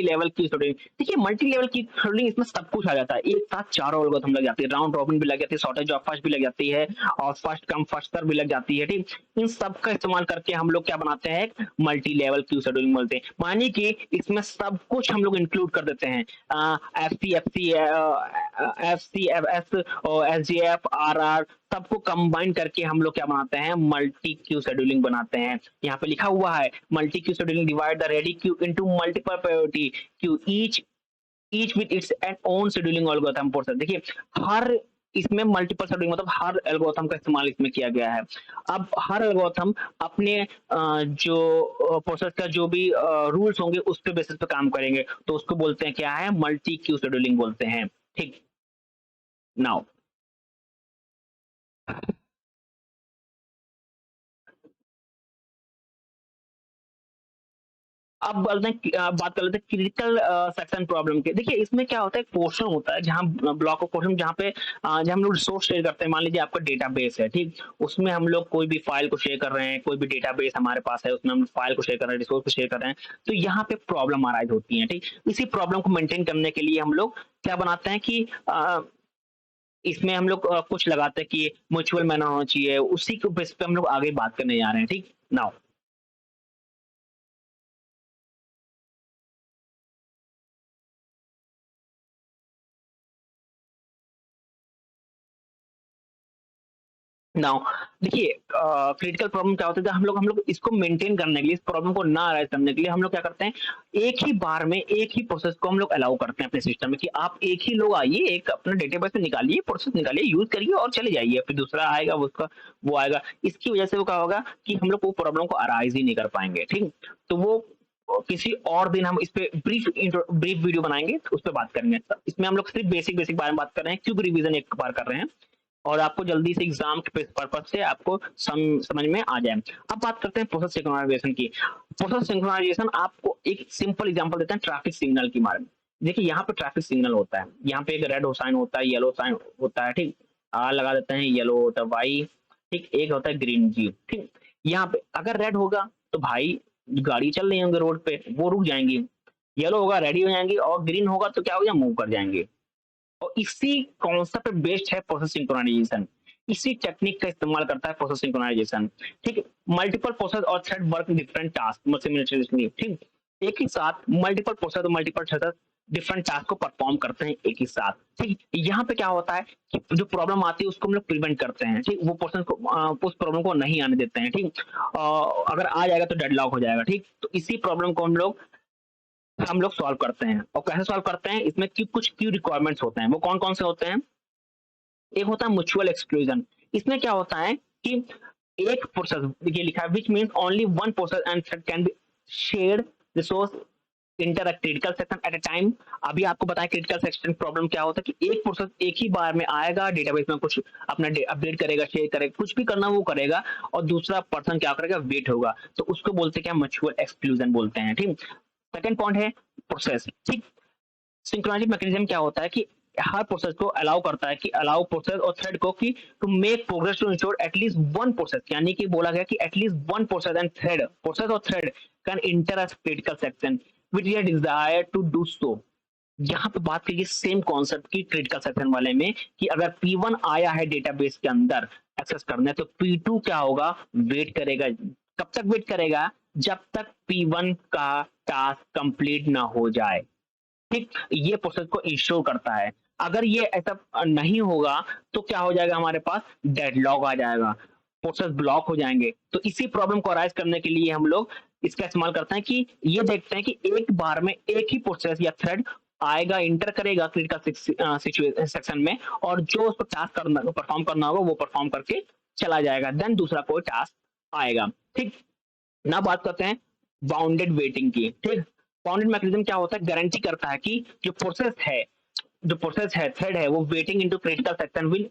लेवल की शेड्यूलिंग। देखिए मल्टी लेवल की शेड्यूलिंग, इसमें सब कुछ आ जाता है, एक साथ चारों एल्गोरिथम लग जाती है, राउंड रॉबिन भी लग जाती है, शॉर्टेज ऑफ फर्स्ट भी लग जाती है, और फर्स्ट कम फर्स्ट सर्व भी लग जाती है। ठीक, इन सब का इस्तेमाल करके हम लोग क्या बनाते हैं? मल्टी लेवल क्यू शेड्यूलिंग बोलते हैं। मानिए कि इसमें सब कुछ हम लोग इंक्लूड कर देते हैं, एफ सी एफ एस और SGF RR सबको कंबाइन करके हम लोग क्या बनाते हैं? मल्टी क्यू शेड्यूलिंग बनाते हैं। यहाँ पे लिखा हुआ है multi queue scheduling divide the ready queue into multiple priority queue each with its and own scheduling algorithm process. देखिए हर इसमें मल्टीपल शेड्यूलिंग मतलब हर एल्गोरिथम का इस्तेमाल इसमें किया गया है। अब हर एल्गोरिथम अपने जो प्रोसेस का जो भी रूल्स होंगे उस पे बेसिस पे काम करेंगे, तो उसको बोलते हैं क्या है? मल्टी क्यू शेड्यूलिंग बोलते हैं। ठीक, नाउ अब बात कर लेते हैं क्रिटिकल सेक्शन प्रॉब्लम के। देखिए इसमें क्या होता है, एक पोर्शन होता है जहाँ ब्लॉक ऑफ पोर्शन, जहाँ पे जहाँ हम लोग रिसोर्स शेयर करते हैं। मान लीजिए आपका डेटाबेस है, ठीक, उसमें हम लोग कोई भी फाइल को शेयर कर रहे हैं, कोई भी डेटाबेस हमारे पास है उसमें हम फाइल को शेयर कर रहे हैं, रिसोर्स को शेयर कर रहे हैं, तो यहाँ पे प्रॉब्लम अराइज होती है। ठीक, इसी प्रॉब्लम को मेंटेन करने के लिए हम लोग क्या बनाते हैं कि इसमें हम लोग कुछ लगाते हैं कि म्यूचुअल मैनर होना चाहिए, उसी के बेस पे हम लोग आगे बात करने जा रहे हैं। ठीक, नाउ नाउ देखिए क्रिटिकल प्रॉब्लम क्या होता है, हम लोग इसको मेंटेन करने के लिए, इस प्रॉब्लम को ना अराइज करने के लिए हम लोग क्या करते हैं? एक ही बार में एक ही प्रोसेस को हम लोग अलाउ करते हैं अपने सिस्टम में कि आप एक ही लोग आइए, एक अपना डेटाबेस में निकालिए, प्रोसेस निकालिए, यूज करिए और चले जाइए, फिर दूसरा आएगा वो उसका वो आएगा। इसकी वजह से वो क्या होगा कि हम लोग वो प्रॉब्लम को अराइज ही नहीं कर पाएंगे। ठीक, तो वो किसी और दिन हम इस पे ब्रीफ वीडियो बनाएंगे, तो उस पर बात करेंगे। इसमें हम लोग सिर्फ बेसिक बेसिक बारे में बात कर रहे हैं क्योंकि रिवीजन एक बार कर रहे हैं और आपको जल्दी से एग्जाम के पर्पज से आपको समझ में आ जाए। अब बात करते हैं प्रोसेस सिंक्रोनाइजेशन की। प्रोसेस सिंक्रोनाइजेशन आपको एक सिंपल एग्जांपल देते हैं ट्रैफिक सिग्नल के बारे में। देखिए यहाँ पे ट्रैफिक सिग्नल होता है, यहाँ पे एक रेड साइन होता है, येलो साइन होता है, ठीक, आर लगा देते हैं, येलो होता है वाई, ठीक, एक होता है ग्रीन जी। ठीक, यहाँ पे अगर रेड होगा तो भाई गाड़ी चल रही होंगे रोड पे, वो रुक जाएंगी, येलो होगा रेडी हो जाएंगी, और ग्रीन होगा तो क्या हो जाए? मूव कर जाएंगे। और इसी कॉन्सेप्ट पे बेस्ड है प्रोसेस सिंक्रोनाइजेशन। इसी टेक्निक का इस्तेमाल करता है प्रोसेस सिंक्रोनाइजेशन। ठीक, मल्टीपल प्रोसेस और थ्रेड वर्क डिफरेंट टास्क सिमुलेटेनली। ठीक, एक ही साथ मल्टीपल प्रोसेस और मल्टीपल थ्रेड डिफरेंट टास्क को परफॉर्म करते हैं एक ही साथ। ठीक, यहाँ पे क्या होता है कि जो प्रॉब्लम आती है उसको हम लोग प्रिवेंट करते हैं। ठीक, वो प्रोसेस को उस प्रॉब्लम को नहीं आने देते हैं। ठीक, अगर आ जाएगा तो डेडलॉक हो जाएगा। ठीक, तो इसी प्रॉब्लम को हम लोग सॉल्व करते हैं। और कैसे सॉल्व करते हैं? इसमें कुछ क्यू रिक्वायरमेंट्स होते हैं। वो कौन कौन से होते हैं? एक होता है म्यूचुअल एक्सक्लूजन। इसमें क्या होता है कि एक प्रोसेस, ये लिखा है which means only one process and thread can be shared resource inter a critical section eight a time. अभी आपको बताएं क्रिटिकल सेक्शन प्रॉब्लम क्या होता है कि एक प्रोसेस एक ही बार में आएगा, डेटाबेस में कुछ अपना अपडेट करेगा, शेयर करेगा, कुछ भी करना वो करेगा, और दूसरा पर्सन क्या करेगा? वेट होगा। तो उसको बोलते हैं क्या? म्यूचुअल एक्सक्लूजन बोलते हैं। ठीक, सेकंड पॉइंट है प्रोसेस। ठीक, सिंक्रोनाइजिंग मैकेनिज्म क्या होता है कि हर प्रोसेस को अलाउ करता है कि अलाउ प्रोसेस और थ्रेड को कि to make progress to ensure at least one process, यानी कि बोला गया कि at least one process and thread, process और thread can enter a critical section which is desire to do so. यहाँ पे बात करिए सेम कॉन्सेप्ट की क्रिटिकल सेक्शन वाले में कि अगर P1 आया है डेटाबेस के अंदर एक्सेस करने, तो P2 क्या होगा? वेट करेगा। कब तक वेट करेगा? जब तक P1 का टास्क कंप्लीट ना हो जाए। ठीक, ये प्रोसेस को इंश्योर करता है। अगर ये ऐसा नहीं होगा तो क्या हो जाएगा? हमारे पास डेडलॉक आ जाएगा, प्रोसेस ब्लॉक हो जाएंगे। तो इसी प्रॉब्लम को अराइज करने के लिए हम लोग इसका इस्तेमाल करते हैं कि ये देखते हैं कि एक बार में एक ही प्रोसेस या थ्रेड आएगा, इंटर करेगा क्रिटिकल सेक्शन में, और जो उसको टास्क करना परफॉर्म करना होगा वो परफॉर्म करके चला जाएगा, देन दूसरा कोई टास्क आएगा। ठीक, ना बात करते हैं बाउंडेड वेटिंग की। ठीक, बाउंडेड मैकेनिज्म क्या होता है, गारंटी करता है कि जो प्रोसेस है थ्रेड है वो waiting into critical section will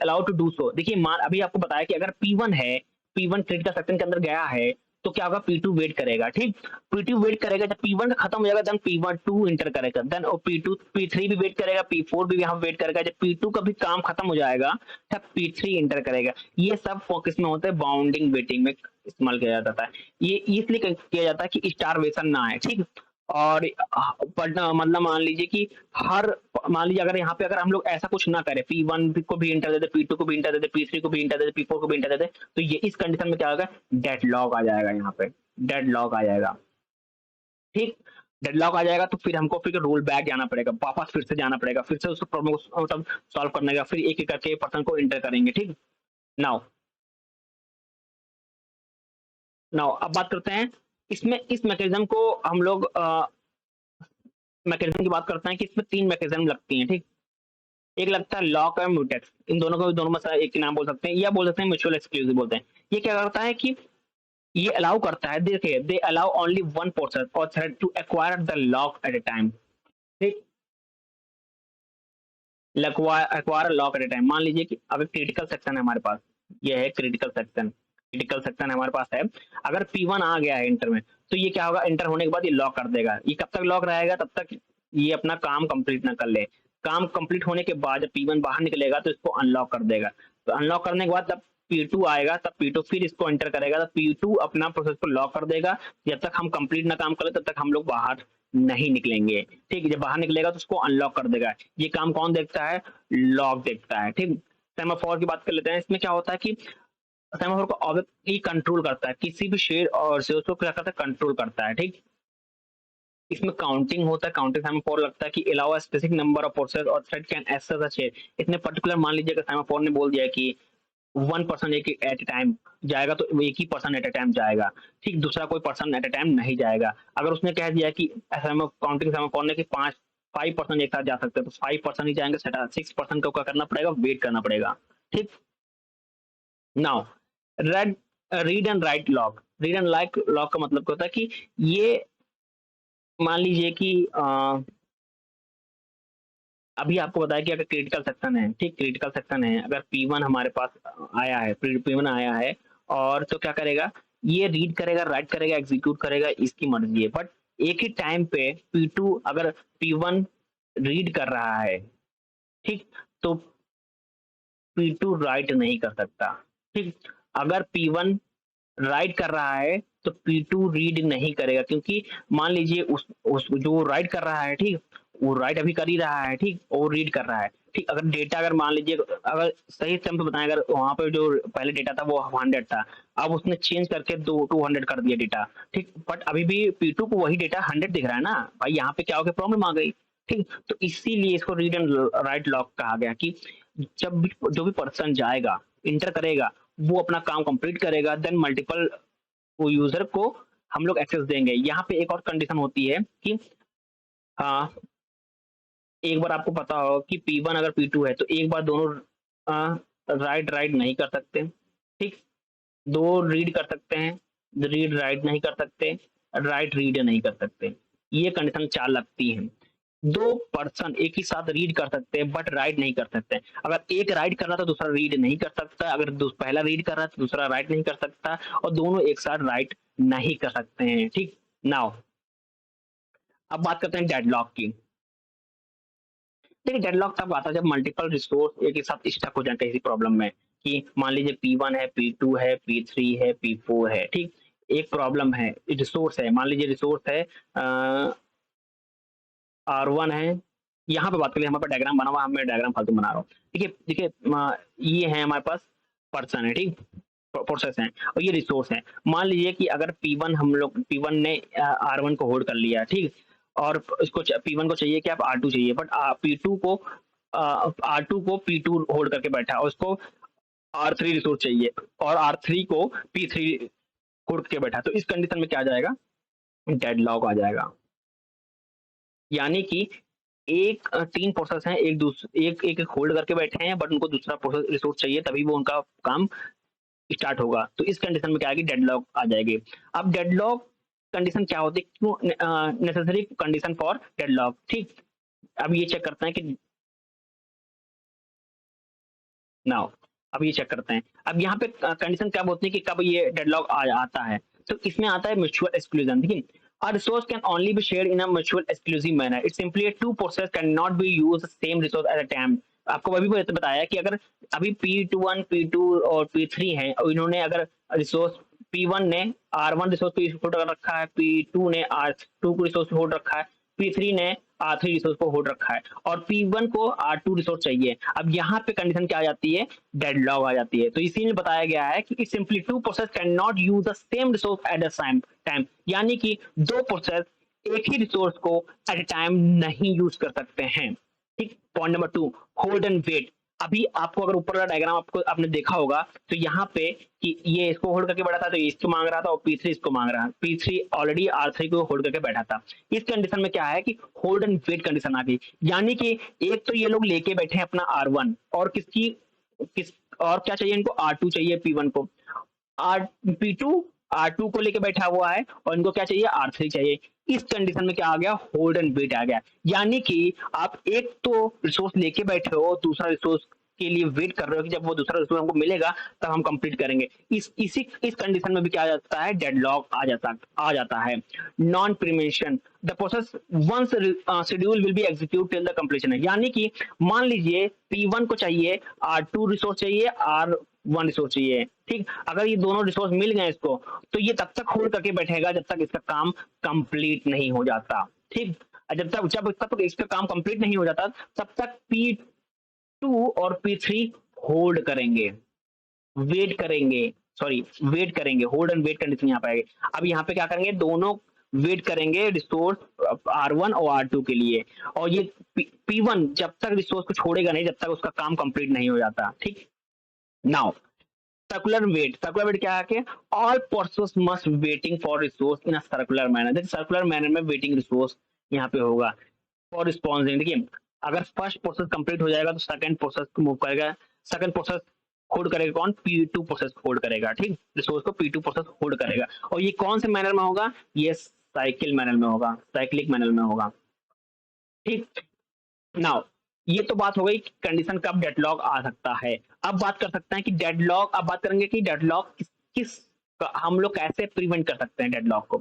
allowed to do so. देखिए मान अभी आपको बताया कि अगर P1 है, P1 क्रिटिकल सेक्शन के अंदर गया है तो क्या होगा, P2 वेट करेगा, ठीक। P2 वेट करेगा, जब P1 का खत्म हो जाएगा देन P2 इंटर करेगा, देन P2 P3 भी वेट करेगा, P4 भी यहाँ वेट करेगा, जब P2 का भी काम खत्म हो जाएगा तब P3 इंटर करेगा। ये सब फोकस में होता है, बाउंडिंग वेटिंग में इस्तेमाल किया जाता है। ये इसलिए किया जाता है कि स्टारवेशन ना आए, ठीक। और पढ़ना मतलब मान लीजिए कि हर मान लीजिए अगर यहाँ पे अगर हम लोग ऐसा कुछ ना करें, P1 को भी इंटर दे दे, P2 को भी इंटर दे दे, P3 को भी इंटर दे दे, P4 को भी इंटर दे दे, तो ये इस कंडीशन में क्या होगा, डेडलॉक आ जाएगा, यहाँ पे डेडलॉक आ जाएगा, ठीक। डेडलॉक आ जाएगा तो फिर हमको फिर रोल बैक जाना पड़ेगा, वापस फिर से जाना पड़ेगा, फिर से उस प्रॉब्लम को मतलब सॉल्व करने का, फिर एक एक करके पर्सन को इंटर करेंगे, ठीक। नाउ नाउ अब बात करते हैं इसमें, इस मैकेनिज्म को हम लोग मैकेनिज्म की बात करते हैं कि इसमें 3 मैकेनिज्म लगती हैं, ठीक। एक लगता है लॉक और म्यूटेक्स, इन दोनों को दोनों में से एक नाम बोल सकते हैं, या बोल सकते हैं म्यूचुअल एक्सक्लूसिव बोलते हैं। ये क्या करता है कि ये अलाउ करता है, देखिए they allow only one process और thread to acquire the lock at a time, ठीक। Acquire lock at a time, मान लीजिए कि अगर क्रिटिकल सेक्शन है हमारे पास, ये है क्रिटिकल सेक्शन हमारे पास है, अगर P1 आ गया है इंटर में, तो ये क्या होगा, इंटर होने के बाद ये लॉक कर देगा। ये कब तक लॉक रहेगा, तब तक ये अपना काम कंप्लीट ना कर ले। काम कंप्लीट होने के बाद जब P1 बाहर निकलेगा तो इसको अनलॉक कर देगा, तो अनलॉक करने के बाद जब P2 आएगा तब P2 फिर इसको एंटर करेगा, तो P2 अपना प्रोसेस को लॉक कर देगा। जब तक हम कंप्लीट ना काम करें तब तक हम लोग बाहर नहीं निकलेंगे, ठीक। जब बाहर निकलेगा तो उसको अनलॉक कर देगा। ये काम कौन देखता है, लॉक देखता है, ठीक। सेमाफोर की बात कर लेते हैं, इसमें क्या होता है कि सेमाफोर को ऑब्जेक्ट ही कंट्रोल करता है, किसी भी शेड और से उसको क्या करता है, कंट्रोल करता है, ठीक। इसमें काउंटिंग होता है, काउंटिंग सेमाफोर लगता है कि allow a specific number of process और thread can access a shared. इसमें पर्टिकुलर मान लीजिए अगर सेमाफोर ने बोल दिया कि 1% एक एट ए टाइम जाएगा तो एक ही पर्सन एट ए टाइम जाएगा, ठीक। दूसरा कोई पर्सन एट ए टाइम नहीं जाएगा। अगर उसने कह दिया कि काउंटिंग सेमाफोर ने कि 5% एक साथ जा सकते हैं, तो 5% ही जाएंगे, 6% को क्या करना पड़ेगा, वेट करना पड़ेगा, ठीक। Now red read and right lock, read and like lock का मतलब क्या होता है कि ये मान लीजिए कि अभी आपको बताया कि अगर क्रिटिकल सेक्शन है, ठीक, क्रिटिकल सेक्शन है, अगर P1 हमारे पास आया है, P1 आया है, और तो क्या करेगा, ये रीड करेगा, राइट करेगा, एग्जीक्यूट करेगा, इसकी मर्जी है। बट एक ही टाइम पे P2 अगर P1 रीड कर रहा है, ठीक, तो P2 राइट नहीं कर सकता, ठीक। अगर P1 राइट कर रहा है तो P2 रीड नहीं करेगा, क्योंकि मान लीजिए उस जो राइट कर रहा है, ठीक, वो राइट अभी कर ही रहा है, ठीक, और रीड कर रहा है, ठीक। अगर डेटा अगर मान लीजिए अगर सही टाइम पे बताएं, अगर वहां पे जो पहले डेटा था वो 100 था, अब उसने चेंज करके 200 कर दिया डेटा, ठीक। बट अभी भी P2 को वही डेटा 100 दिख रहा है ना भाई, यहाँ पे क्या हो गया, प्रॉब्लम आ गई, ठीक। तो इसीलिए इसको रीड एंड राइट लॉक कहा गया कि जब भी जो भी पर्सन जाएगा, इंटर करेगा, वो अपना काम कंप्लीट करेगा, देन मल्टीपल यूजर को हम लोग एक्सेस देंगे। यहाँ पे एक और कंडीशन होती है कि हाँ, एक बार आपको पता हो कि P1 अगर P2 है तो एक बार दोनों राइट राइट नहीं कर सकते, ठीक। दो रीड कर सकते हैं, रीड राइट नहीं कर सकते, राइट रीड नहीं कर सकते। ये कंडीशन 4 लगती हैं। दो पर्सन एक ही साथ रीड कर सकते हैं बट राइट नहीं कर सकते। अगर एक राइट कर रहा था दूसरा रीड नहीं कर सकता, अगर पहला रीड कर रहा है तो दूसरा राइट नहीं कर सकता, और दोनों एक साथ राइट नहीं कर सकते हैं, ठीक। नाउ अब बात करते हैं डेडलॉक की। देखिए डेडलॉक तब आता है जब मल्टीपल रिसोर्स एक ही साथ स्टक हो जाए किसी प्रॉब्लम में, कि मान लीजिए P1 है, P2 है, P3 है, P4 है, ठीक। एक प्रॉब्लम है, रिसोर्स है, मान लीजिए रिसोर्स है R1 है, यहाँ पे बात करिए, हमारे पास डायग्राम बना हुआ, मैं डायग्राम फालतू बना रहा हूँ। देखिए देखिए ये है हमारे पास पर्सन है, ठीक, प्रोसेस है, और ये रिसोर्स है। मान लीजिए कि अगर P1 हम लोग P1 ने R1 को होल्ड कर लिया, ठीक, और इसको P1 को चाहिए कि आप R2 चाहिए, बट P2 को R2 को P2 होल्ड करके बैठा है, और उसको R3 रिसोर्स चाहिए, और R3 को P3 होल्ड करके बैठा है, तो इस कंडीशन में क्या आ जाएगा, डेडलॉक आ जाएगा। यानी कि एक 3 प्रोसेस हैं, एक एक होल्ड करके बैठे हैं, बट उनको दूसरा प्रोसेस रिसोर्स चाहिए, तभी वो उनका काम स्टार्ट होगा। तो इस कंडीशन में क्या आएगी, डेडलॉक आ जाएगी। अब डेडलॉक कंडीशन क्या होती है, क्यों नेसेसरी कंडीशन फॉर डेडलॉक। ठीक, अब ये चेक करते हैं कि नाउ अब ये चेक करते हैं, अब यहाँ पे कंडीशन कब होती है कि कब ये डेडलॉक आता है। तो इसमें आता है म्यूचुअल एक्सक्लूजन। देखिए, a resource can only be shared in a mutual exclusive manner. It's simply a two process cannot be use the same resource at a time. आपको अभी भी बताया कि अगर अभी P1 P2 और P3 है और इन्होंने अगर रिसोर्स P1 ने R1 रिसोर्स पे होल्ड कर रखा है, P2 ने R2 को रिसोर्स पे होल्ड रखा है, P3 ने R3 रिसोर्स को होल्ड रखा है और P1 को R2 रिसोर्स चाहिए। अब यहाँ पे कंडीशन क्या आ जाती है, डेडलॉक आ जाती है। तो इसीलिए बताया गया है कि simply two process can not use the same resource at the same time, यानी कि दो प्रोसेस एक ही रिसोर्स को एट अ टाइम नहीं यूज कर सकते हैं। ठीक, point number 2, hold and wait. अभी आपको अगर ऊपर वाला डायग्राम आपने देखा होगा तो यहाँ पे कि ये इसको होल्ड करके बैठा था तो ये इसको मांग रहा था और P3 इसको मांग रहा है, P3 ऑलरेडी R3 को होल्ड करके बैठा था। इस कंडीशन में क्या है कि होल्ड एंड वेट कंडीशन आ गई, यानी कि एक तो ये लोग लेके बैठे हैं अपना R1 और किस और क्या चाहिए इनको, R2 चाहिए P1 को, P2 R2 को लेके बैठा हुआ है और इनको क्या चाहिए, R3 चाहिए। इस कंडीशन में क्या आ गया, होल्ड एंड वेट आ गया, यानी कि आप एक तो रिसोर्स लेके बैठे हो, दूसरा रिसोर्स के लिए वेट कर रहे हो कि जब वो दूसरा रिसोर्स हमको मिलेगा तब हम कंप्लीट करेंगे। इस कंडीशन में भी क्या आ जाता है, डेडलॉक आ जाता है। Non preemption, the process once schedule will be execute till the completion है, यानी कि मान लीजिए P1 को चाहिए R2 रिसोर्स चाहिए, R1 रिसोर्स चाहिए। ठीक, अगर ये दोनों रिसोर्स मिल गए इसको तो ये तब तक होल्ड करके बैठेगा जब तक इसका काम कंप्लीट नहीं हो जाता। ठीक, जब तक इसका काम कंप्लीट नहीं हो जाता तब तक P2 और P3 होल्ड करेंगे, वेट करेंगे, सॉरी वेट करेंगे, होल्ड एंड वेट कंडीशन यहाँ पे आएगी। अब यहाँ पे क्या करेंगे, दोनों वेट करेंगे रिसोर्स R1 और R2 के लिए, और ये P1 जब तक रिसोर्स को छोड़ेगा नहीं जब तक उसका काम कंप्लीट नहीं हो जाता। ठीक, नाउ सर्कुलर वेट क्या है कि all process must waiting for resource in a circular manner. देखिए सर्कुलर मैनर में वेटिंग रिसोर्स यहाँ पे होगा फॉर रिस्पॉन्सिंग। देखिए अगर फर्स्ट प्रोसेस कंप्लीट हो जाएगा तो सेकंड प्रोसेस को मूव करेगा, सेकंड प्रोसेस होल्ड करेगा कौन, P2 प्रोसेस होल्ड करेगा। ठीक, रिसोर्स को P2 प्रोसेस होल्ड करेगा और ये कौन से मैनर में होगा, ये साइकिल मैनर में होगा, साइक्लिक मैनर में होगा। ठीक, नाउ ये तो बात हो गई कंडीशन कब डेडलॉक आ सकता है। अब बात कर सकते हैं कि डेडलॉक, अब बात करेंगे कि डेडलॉक किस हम लोग कैसे प्रिवेंट कर सकते हैं डेडलॉक को।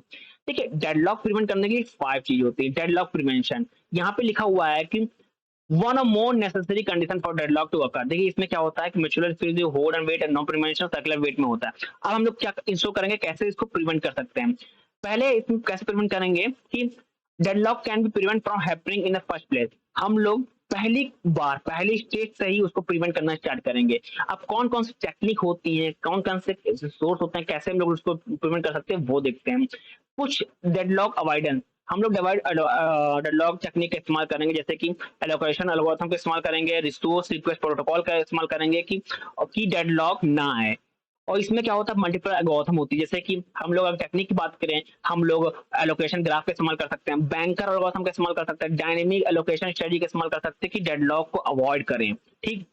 देखिए डेडलॉक प्रिवेंट करने की 5 चीज होती है। डेडलॉक प्रिवेंशन यहाँ पे लिखा हुआ है कि वन और more necessary condition for deadlock to occur. देखिए इसमें क्या होता है कि mutual hold and wait and no prevention circular wait में होता है। अब हम लोग क्या इंश्योर करेंगे, कैसे इसको प्रिवेंट कर सकते हैं। पहले इसमें कैसे प्रिवेंट करेंगे कि deadlock can be prevent from happening in the first place. हम लोग पहली स्टेज से ही उसको प्रिवेंट करना स्टार्ट करेंगे। अब कौन कौन सी टेक्निक होती है, कौन कौन से सोर्स होते हैं, कैसे हम लोग उसको प्रिवेंट कर सकते हैं वो देखते हैं। कुछ डेडलॉक अवॉइडेंस हम लोग डेडलॉक टेक्निक का इस्तेमाल करेंगे, जैसे कि एलोकेशन एल्गोरिथम का इस्तेमाल करेंगे, रिसोर्स रिक्वेस्ट प्रोटोकॉल का इस्तेमाल करेंगे कि डेडलॉक ना आए। और इसमें क्या होता है, मल्टीपल एल्गोरिथम होती है, जैसे कि हम लोग अगर टेक्निक की बात करें हम लोग एलोकेशन ग्राफ का इस्तेमाल कर सकते हैं, बैंकर एल्गोरिथम का इस्तेमाल कर सकते हैं, डायनेमिक एलोकेशन स्ट्रेटजी का इस्तेमाल कर सकते हैं कि डेडलॉक को अवॉइड करें। ठीक,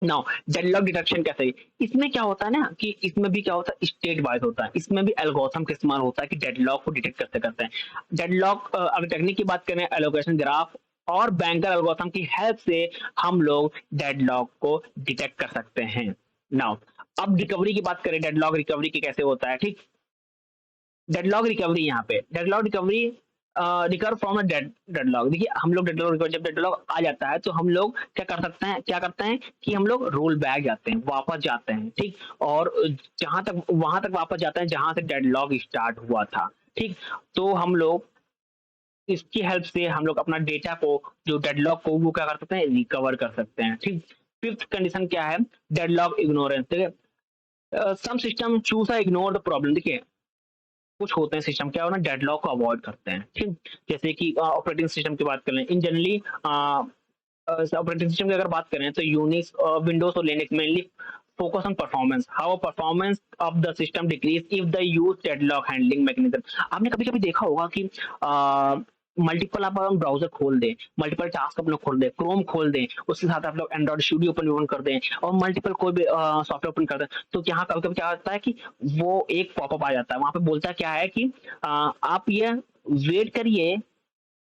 नाउ डेडलॉक डिटेक्शन कैसे, इसमें क्या होता है ना कि इसमें भी क्या होता है, स्टेट वाइज होता है, इसमें भी एल्गोरिथम का इस्तेमाल होता है कि डेडलॉक को डिटेक्ट करते करते हैं। डेडलॉक अगर टेक्निक की बात करें एलोकेशन ग्राफ और बैंकर एल्गोरिथम की हेल्प से हम लोग डेडलॉक को डिटेक्ट कर सकते हैं। नाउ अब रिकवरी की बात करें, डेडलॉक रिकवरी की कैसे होता है। ठीक, डेडलॉक रिकवरी, यहाँ पे deadlock recovery recover from deadlock. देखिए हम लोग डेडलॉक रिकवर, जब डेडलॉक आ जाता है तो हम लोग क्या करते हैं कि हम लोग रोल बैक जाते हैं, वापस जाते हैं। ठीक, और वहां तक वापस जाते हैं जहां से डेडलॉक स्टार्ट हुआ था। ठीक, तो हम लोग इसकी हेल्प से हम लोग अपना डेटा को, जो डेडलॉक को वो क्या कर सकते हैं, रिकवर कर सकते हैं। ठीक, फिफ्थ कंडीशन क्या है, deadlock ignorance. Some system choose ignore the problem. देखिए कुछ होते हैं सिस्टम क्या होना, डेडलॉक को अवॉइड करते हैं। ठीक, जैसे कि ऑपरेटिंग सिस्टम की बात करें, इन जनरली ऑपरेटिंग सिस्टम की अगर बात करें तो यूनिक्स, विंडोज और Linux mainly focus on performance, how performance of the system decrease if the use deadlock handling mechanism. आपने कभी कभी देखा होगा कि मल्टीपल आप ब्राउजर खोल दें, मल्टीपल टास्क अपना खोल दें, क्रोम खोल दें, उसके साथ आप लोग एंड्रॉइड स्टूडियो ओपन कर दें और मल्टीपल कोई भी सॉफ्टवेयर ओपन कर दें, तो यहाँ कभी कभी क्या होता है कि वो एक पॉपअप आ जाता है, वहां पे बोलता है क्या है कि आप ये वेट करिए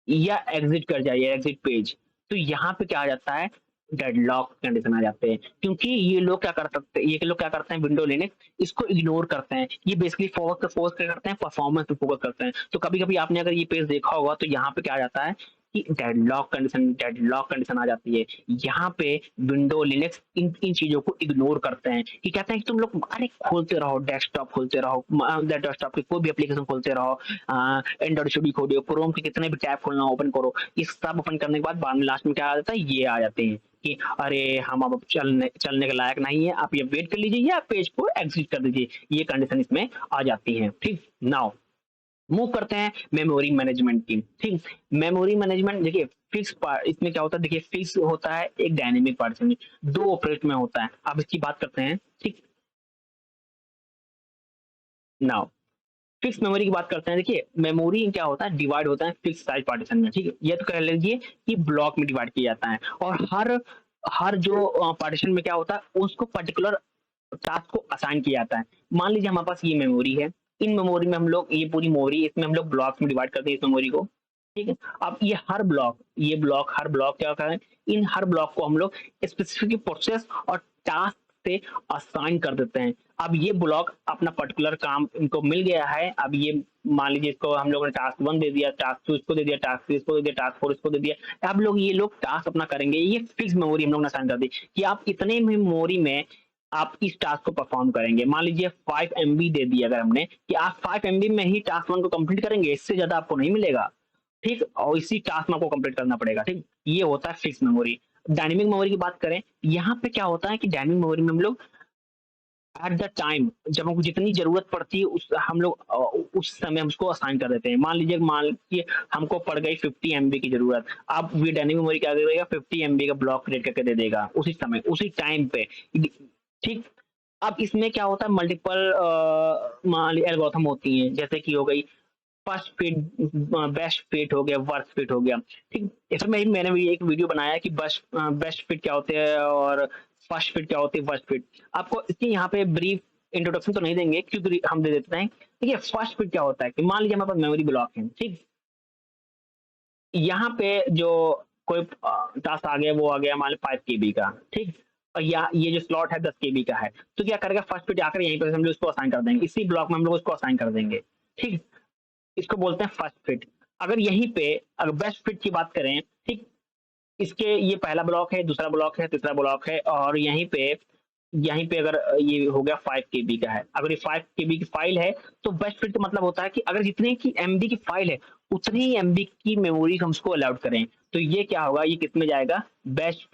या एग्जिट कर जाइए, एग्जिट पेज। तो यहाँ पे क्या आ जाता है, डेडलॉक कंडीशन आ जाते हैं, क्योंकि ये लोग क्या कर सकते हैं, ये लोग क्या करते हैं, विंडो लिनक्स इसको इग्नोर करते हैं, ये बेसिकली फोकस क्या करते हैं, परफॉर्मेंस पे फोकस करते हैं। तो कभी कभी आपने अगर ये पेज देखा होगा तो यहाँ पे क्या आ जाता है कि डेडलॉक कंडीशन आ जाती है। यहाँ पे विंडो लिनक्स इन इन चीजों को इग्नोर करते हैं, कि कहते हैं कि तुम लोग अरे खोलते रहो, डेस्कटॉप खोलते रहो, डेस्कटॉप की कोई भी एप्लीकेशन खोलते रहो, एंड्रॉइड स्टूडियो खोलो, क्रोम के कितने भी टैब खोलना ओपन करो, ये सब ओपन करने के बाद में लास्ट में क्या आ जाता है, ये आ जाते हैं कि अरे हम अब चलने के लायक नहीं है, आप ये वेट कर लीजिए या पेज को एग्जिट कर दीजिए, ये कंडीशन इसमें आ जाती है। ठीक, नाउ मूव करते हैं मेमोरी मैनेजमेंट की। ठीक, मेमोरी मैनेजमेंट देखिए, फिक्स पार्ट इसमें क्या होता है, देखिए फिक्स होता है, एक डायनेमिक पार्टीशन, दो ऑपरेट में होता है। अब इसकी बात करते हैं। ठीक, नाउ फिक्स मेमोरी की बात करते हैं। देखिए मेमोरी क्या होता है, डिवाइड होता है फिक्स साइज पार्टीशन में। ठीक है, ये तो कह लीजिए कि ब्लॉक में डिवाइड किया जाता है, और हर हर जो पार्टीशन में क्या होता है, उसको पर्टिकुलर टास्क को असाइन किया जाता है। मान लीजिए हमारे पास ये मेमोरी है, इन मेमोरी में हम लोग, ये पूरी मेमोरी, इसमें हम लोग ब्लॉक में डिवाइड करते हैं इस मेमोरी को। ठीक है, अब ये हर ब्लॉक, ये ब्लॉक, हर ब्लॉक क्या करें, इन हर ब्लॉक को हम लोग स्पेसिफिक प्रोसेस और टास्क से असाइन कर देते हैं। अब ये ब्लॉक अपना पर्टिकुलर काम इनको मिल गया है, अब ये मान लीजिए इसको हम लोगों ने टास्क 1 दे दिया, टास्क 2 इसको दे दिया, टास्क 3 इसको दे दिया, टास्क 4 इसको दे दिया। अब लोग, ये लोग टास्क अपना करेंगे, ये फिक्स मेमोरी हम लोग ने असाइन कर दी कि आप इतने मेमोरी में आप इस टास्क को परफॉर्म करेंगे। मान लीजिए 5 MB दे दिया अगर हमने, कि आप 5 MB में ही टास्क 1 को कंप्लीट करेंगे, इससे ज्यादा आपको नहीं मिलेगा। ठीक, और इसी टास्क में आपको कंप्लीट करना पड़ेगा। ठीक, ये होता है फिक्स मेमोरी। डायनेमिक मेमोरी की बात करें, यहाँ पे क्या होता है कि डायनेमिक मेमोरी में हम लोग एट द टाइम, जब हमको जितनी जरूरत पड़ती है उस हम लोग उस समय हम उसको असाइन कर देते हैं। मान लीजिए हमको पड़ गई 50 MB की जरूरत, अब ये डायनेमिक मेमोरी क्या करेगा, 50 MB का ब्लॉक क्रिएट करके दे देगा उसी समय उसी टाइम पे। ठीक, अब इसमें क्या होता है, मल्टीपल एल्गोरिथम होती हैं, जैसे कि हो गई फर्स्ट फिट, बेस्ट फिट हो गया, वर्स्ट फिट हो गया। ठीक, इसमें मैंने भी एक वीडियो बनाया है कि बेस्ट फिट क्या होते हैं और फर्स्ट फिट क्या होती है, वर्स्ट फिट। आपको इसकी यहाँ पे ब्रीफ इंट्रोडक्शन तो नहीं देंगे, क्योंकि हम दे देते हैं। देखिए फर्स्ट फिट क्या होता है कि मान लीजिए हमारे पास मेमोरी ब्लॉक है। ठीक, यहाँ पे जो कोई टास्क आ गया, वो आ गया मान लो 5 KB का। ठीक, और या ये जो स्लॉट है 10 KB का है, तो क्या करेगा, फर्स्ट फिट आकर यहीं पर हम लोग उसको असाइन कर देंगे, इसी ब्लॉक में हम लोग उसको असाइन कर देंगे। ठीक, इसको बोलते हैं फर्स्ट फिट। अगर यहीं पे अगर बेस्ट फिट की बात करें, ठीक, इसके ये पहला ब्लॉक है, दूसरा ब्लॉक है, तीसरा ब्लॉक है, और यहीं पे अगर ये हो गया 5 KB का है, अगर ये 5 KB की फाइल है, तो बेस्ट फिट का मतलब होता है कि अगर जितने की MB की फाइल है, उतनी ही MB की मेमोरी हम उसको अलाउड करें, तो ये क्या होगा, ये किस में जाएगा, बेस्ट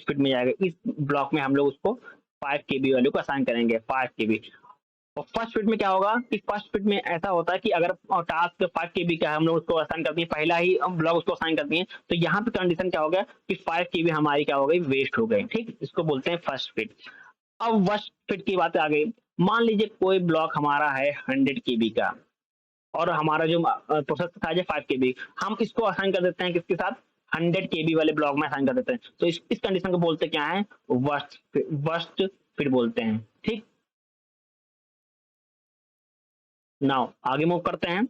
फिट में जाएगा। इस ब्लॉक में हम लोग उसको 5 KB वैल्यू को असाइन करेंगे, 5 KB। और फर्स्ट फिट में क्या होगा कि फर्स्ट फिट में ऐसा होता है कि अगर टास्क 5 KB का है, हम लोग उसको असाइन कर दिए, पहला ही ब्लॉक उसको असाइन कर दिए, तो यहाँ पे कंडीशन क्या हो गया कि 5 KB हमारी क्या हो गई, वेस्ट हो गई। ठीक, इसको बोलते हैं फर्स्ट फिट। अब वर्स्ट फिट की बात आ गई। मान लीजिए कोई ब्लॉक हमारा है 100 KB का, और हमारा जो प्रोसेस साइज है 5 KB, हम इसको असाइन कर देते हैं किसके साथ, 100 KB वाले ब्लॉक में असाइन कर देते हैं, तो इस कंडीशन को बोलते क्या है, वर्स्ट फिट बोलते हैं। ठीक, नाउ आगे मूव करते हैं।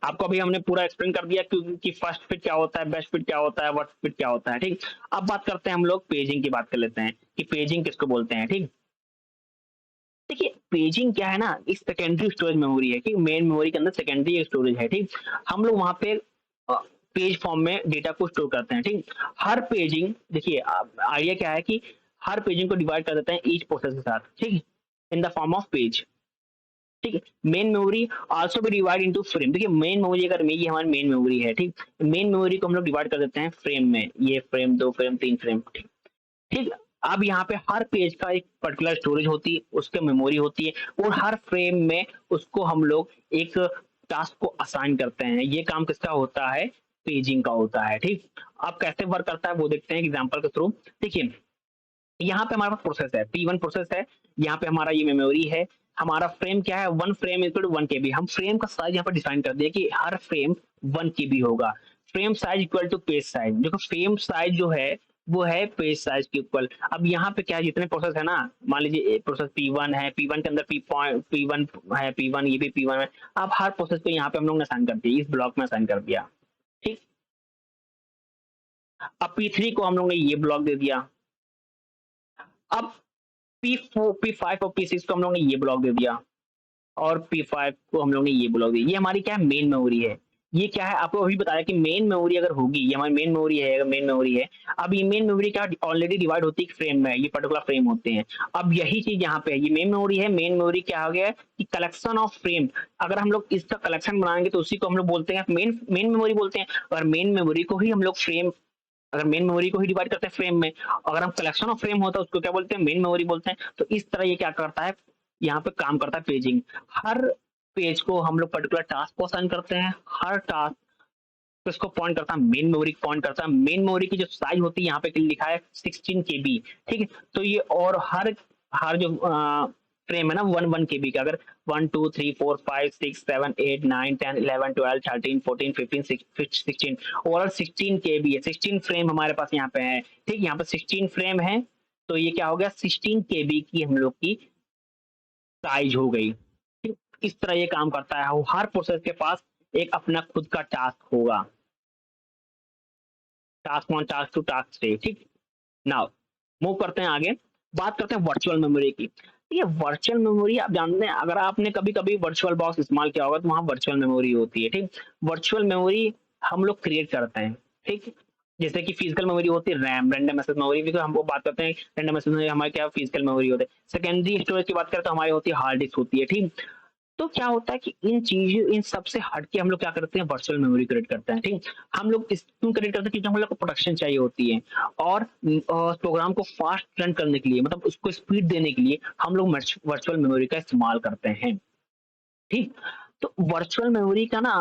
आपको अभी हमने पूरा एक्सप्लेन कर दिया कि फर्स्ट फिट क्या होता है, बेस्ट फिट क्या होता है, वर्स्ट फिट क्या होता है। ठीक, अब बात करते हैं, हम लोग पेजिंग की बात कर लेते हैं कि पेजिंग किसको बोलते हैं। ठीक, देखिए पेजिंग क्या है ना, इस सेकेंडरी स्टोरेज मेमोरी है कि मेन मेमोरी के अंदर सेकेंडरी स्टोरेज है। ठीक, हम लोग वहां पे पेज फॉर्म में डेटा को स्टोर करते हैं। ठीक, हर पेजिंग, देखिए आइडिया क्या है कि हर पेजिंग को डिवाइड कर देते हैं ईच प्रोसेस के साथ। ठीक, in the form of page. ठीक है, main memory also be divide into frame. देखिए मेन मेमोरी, अगर ये हमारी मेन मेमोरी है, ठीक, मेन मेमोरी को हम लोग डिवाइड कर देते हैं फ्रेम में, ये फ्रेम, 2 फ्रेम, 3 फ्रेम। ठीक, ठीक, अब यहाँ पे हर पेज का एक पर्टिकुलर स्टोरेज होती है, उसके मेमोरी होती है, और हर फ्रेम में उसको हम लोग एक टास्क को असाइन करते हैं। ये काम किसका होता है, पेजिंग का होता है। ठीक, अब कैसे वर्क करता है वो देखते हैं एग्जांपल के थ्रू। देखिए यहाँ पे हमारे पास प्रोसेस है, P1 प्रोसेस है, यहाँ पे हमारा ये मेमोरी है, हमारा फ्रेम क्या है, 1 फ्रेम इक्वल टू 1 केबी। हम फ्रेम का साइज यहाँ पर डिफाइन कर दिया कि हर फ्रेम 1 केबी होगा। Frame size equal to page size. देखो फ्रेम साइज जो है वो है पेज साइज के इक्वल। अब यहाँ पे क्या है, जितने प्रोसेस है ना, मान लीजिए प्रोसेस P1 है, P1 के अंदर P1 है, P1 ये भी P1 है। अब हर प्रोसेस को यहाँ पे हम लोग ने असाइन कर दिया, इस ब्लॉक में असाइन कर दिया। ठीक, अब P3 को हम लोग ने ये ब्लॉक दे दिया। अब P4 P5 और P6 को हम लोग ने ये ब्लॉक दे दिया, और P5 को हम लोग ने ये ब्लॉक दिया। ये हमारी क्या है, मेन मेमोरी है। ये क्या है, आपको अभी बताया कि मेन मेमोरी अगर होगी, ये हमारी मेन मेमोरी है, अगर मेन मेमोरी है। अब ये मेन मेमोरी क्या ऑलरेडी डिवाइड होती है फ्रेम में, ये पर्टिकुलर फ्रेम होते हैं। अब यही चीज यहाँ पे है, ये मेन मेमोरी है। मेन मेमोरी क्या हो गया कि कलेक्शन ऑफ फ्रेम। अगर हम लोग इसका कलेक्शन बनाएंगे तो उसी को हम लोग बोलते हैं मेन मेन मेमोरी बोलते हैं। और मेन मेमोरी को ही हम लोग फ्रेम, अगर मेन मेमोरी को ही डिवाइड करते हैं फ्रेम में, अगर हम कलेक्शन ऑफ फ्रेम होता है उसको क्या बोलते हैं, मेन मेमोरी बोलते हैं। तो इस तरह ये क्या करता है, यहाँ पे काम करता है पेजिंग। हर पेज को हम लोग पर्टिकुलर टास्क को असाइन करते हैं। हर टास्क किसको पॉइंट करता है, मेन मेमोरी को पॉइंट करता है। मेन मेमोरी की जो साइज होती है यहाँ पे लिखा है 16 केबी। ठीक है, तो ये और हर हर जो फ्रेम है ना 1 केबी का, अगर 1 2 3 4 5 6 7 8 9 10 11 12 13 14 15 16 ओवरऑल 16 केबी है। 16 फ्रेम हमारे पास यहाँ पे है। ठीक, यहाँ पे 16 फ्रेम है, तो ये क्या हो गया, 16 केबी की हम लोग की साइज हो गई। ठीक, इस तरह ये काम करता है। हर प्रोसेस के पास एक अपना खुद का टास्क होगा, टास्क 1 टास्क 2 टास्क 3। ठीक, नाउ मूव करते हैं आगे, बात करते हैं वर्चुअल मेमोरी की। ये वर्चुअल मेमोरी आप जानते हैं, अगर आपने कभी कभी वर्चुअल बॉक्स इस्तेमाल किया होगा तो वहां वर्चुअल मेमोरी होती है। ठीक, वर्चुअल मेमोरी हम लोग क्रिएट करते हैं। ठीक, जैसे कि फिजिकल मेमोरी होती है रैम, रैंडम एक्सेस मेमोरी भी, तो हम वो बात करते हैं रैंडम एक्सेस मेमोरी हमारे क्या फिजिकल मेमोरी होते हैं। सेकेंडरी स्टोरेज की बात करें तो हमारी होती है हार्ड डिस्क होती है। ठीक, तो क्या होता है कि इन चीजों, इन सबसे हटके हम लोग क्या करते हैं, वर्चुअल मेमोरी क्रिएट करते हैं। ठीक, हम लोग इस क्यों क्रिएट करते हैं, क्योंकि हम लोग को प्रोडक्शन चाहिए होती है, और प्रोग्राम को फास्ट रन करने के लिए, मतलब उसको स्पीड देने के लिए हम लोग वर्चुअल मेमोरी का इस्तेमाल करते हैं। ठीक, तो वर्चुअल मेमोरी का ना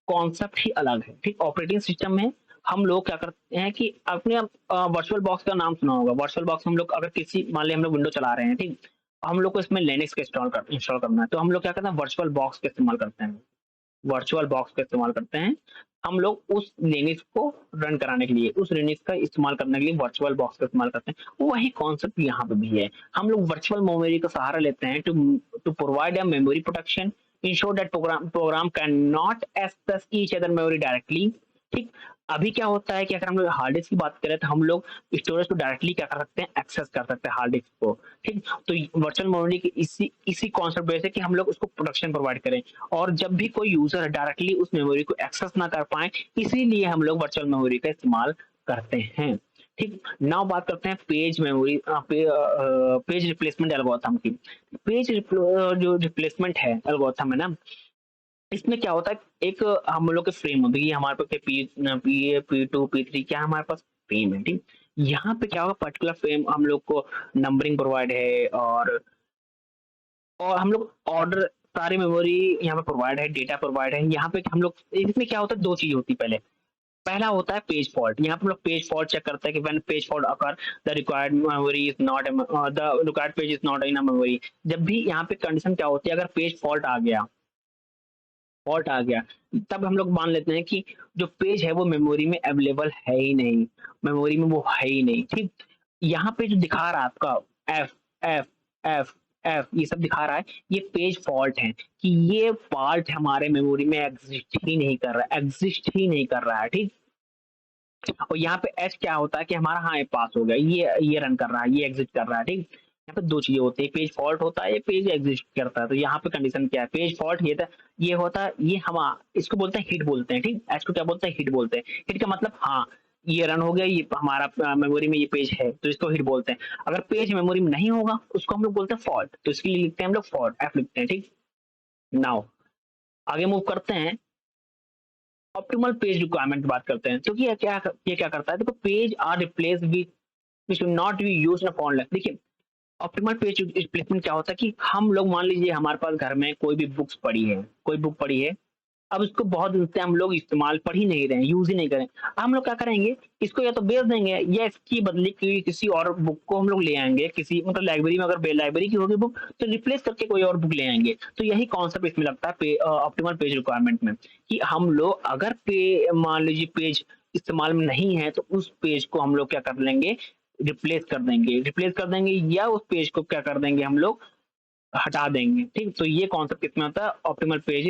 कॉन्सेप्ट ही अलग है। ठीक, ऑपरेटिंग सिस्टम में हम लोग क्या करते हैं कि आपने वर्चुअल बॉक्स का नाम सुना होगा। वर्चुअल बॉक्स हम लोग अगर किसी, मान लिया हम लोग विंडो चला रहे हैं, ठीक, हम लोग को इसमें लिनक्स का इंस्टॉल करना है, तो हम लोग क्या करते हैं, वर्चुअल बॉक्स का इस्तेमाल करते हैं। वर्चुअल बॉक्स का इस्तेमाल करते हैं हम लोग उस लिनक्स को रन कराने के लिए, उस लिनक्स का इस्तेमाल करने के लिए वर्चुअल बॉक्स का इस्तेमाल करते हैं। वही कॉन्सेप्ट यहाँ पे भी है। हम लोग वर्चुअल मेमोरी का सहारा लेते हैं to provide a memory protection, ensure that program cannot access each other memory directly। ठीक, अभी क्या होता है कि अगर हम लोग हार्ड डिस्क की बात करें तो हम लोग स्टोरेज को डायरेक्टली क्या कर सकते हैं, एक्सेस कर सकते हैं हार्ड डिस्क को। ठीक, तो वर्चुअल मेमोरी की इसी इसी कॉन्सेप्ट बेस है कि हम लोग उसको प्रोटेक्शन प्रोवाइड करें, और जब भी कोई यूजर डायरेक्टली उस मेमोरी को एक्सेस ना कर पाए, इसीलिए हम लोग वर्चुअल मेमोरी का इस्तेमाल करते हैं। ठीक, नाउ बात करते हैं page memory, page replacement algorithm की। जो रिप्लेसमेंट है एल्गोरिथम है ना, इसमें क्या होता है, एक हम लोग के फ्रेम होती है हमारे पास, P2 P3 क्या हमारे पास फ्रेम है। ठीक, यहाँ पे क्या होगा, पर्टिकुलर फ्रेम हम लोग को नंबरिंग प्रोवाइड है, और हम लोग ऑर्डर, सारी मेमोरी यहाँ पे प्रोवाइड है, डेटा प्रोवाइड है। यहाँ पे हम लोग, इसमें क्या होता है, दो चीज होती है। पहला होता है पेज फॉल्ट। यहाँ पे हम लोग पेज फॉल्ट चेक करते हैं कि when page fault occur the required memory is not, the required page is not in a memory. जब भी यहाँ पे कंडीशन क्या होती है, अगर पेज फॉल्ट आ गया, तब हम लोग मान लेते हैं कि जो पेज है वो मेमोरी में अवेलेबल है ही नहीं, मेमोरी में वो है ही नहीं। ठीक, यहाँ पे जो दिखा रहा है आपका एफ एफ एफ एफ, ये सब दिखा रहा है, ये पेज फॉल्ट है, कि ये पार्ट हमारे मेमोरी में एग्जिस्ट ही नहीं कर रहा है। ठीक, और यहाँ पे एच क्या होता है कि हमारा, हाँ ये पास हो गया, ये रन कर रहा है, ये एग्जिट कर रहा है। ठीक, यहाँ पे दो चीजें होती है, पेज फॉल्ट होता है, ये पेज एग्जिस्ट करता है। तो यहाँ पे कंडीशन क्या है, पेज फॉल्ट ये होता है, ये हम इसको बोलते हैं हिट बोलते हैं। ठीक, एच को क्या बोलते हैं, हिट बोलते हैं। हिट का मतलब हाँ ये रन हो गया, ये हमारा मेमोरी में ये पेज है, तो इसको हिट बोलते हैं। अगर पेज मेमोरी में नहीं होगा उसको हम लोग बोलते हैं फॉल्ट, तो इसके लिए लिखते हैं हम लोग फॉल्ट, एफ लिखते हैं। ठीक, नाउ आगे मूव करते हैं, ऑप्टिमल पेज रिक्वायरमेंट की बात करते हैं। तो ये क्या करता है, देखो page are replace which should not be used upon life. देखिए ऑप्टिमल पेज रिप्लेसमेंट क्या होता है कि हम लोग, मान लीजिए हमारे पास घर में कोई भी बुक्स पड़ी है, कोई बुक पड़ी है, अब इसको बहुत दिन से हम लोग इस्तेमाल पढ़ ही नहीं रहे हैं, यूज़ ही नहीं करें। हम लोग क्या करेंगे, इसको या तो बेच देंगे या इसकी बदले किसी और बुक को हम लोग ले आएँगे, किसी मतलब लाइब्रेरी में अगर लाइब्रेरी की होगी बुक तो रिप्लेस करके कोई और बुक ले आएँगे। तो यही कॉन्सेप्ट इसमें लगता है ऑप्टिमल पेज रिक्वायरमेंट में, कि हम लोग अगर मान लीजिए पेज इस्तेमाल में नहीं है तो उस पेज को हम लोग क्या कर लेंगे, रिप्लेस कर देंगे या उस पेज को क्या कर देंगे हम लोग, हटा देंगे। ठीक, तो ये कॉन्सेप्ट किसमें आता है, ऑप्टिमल पेज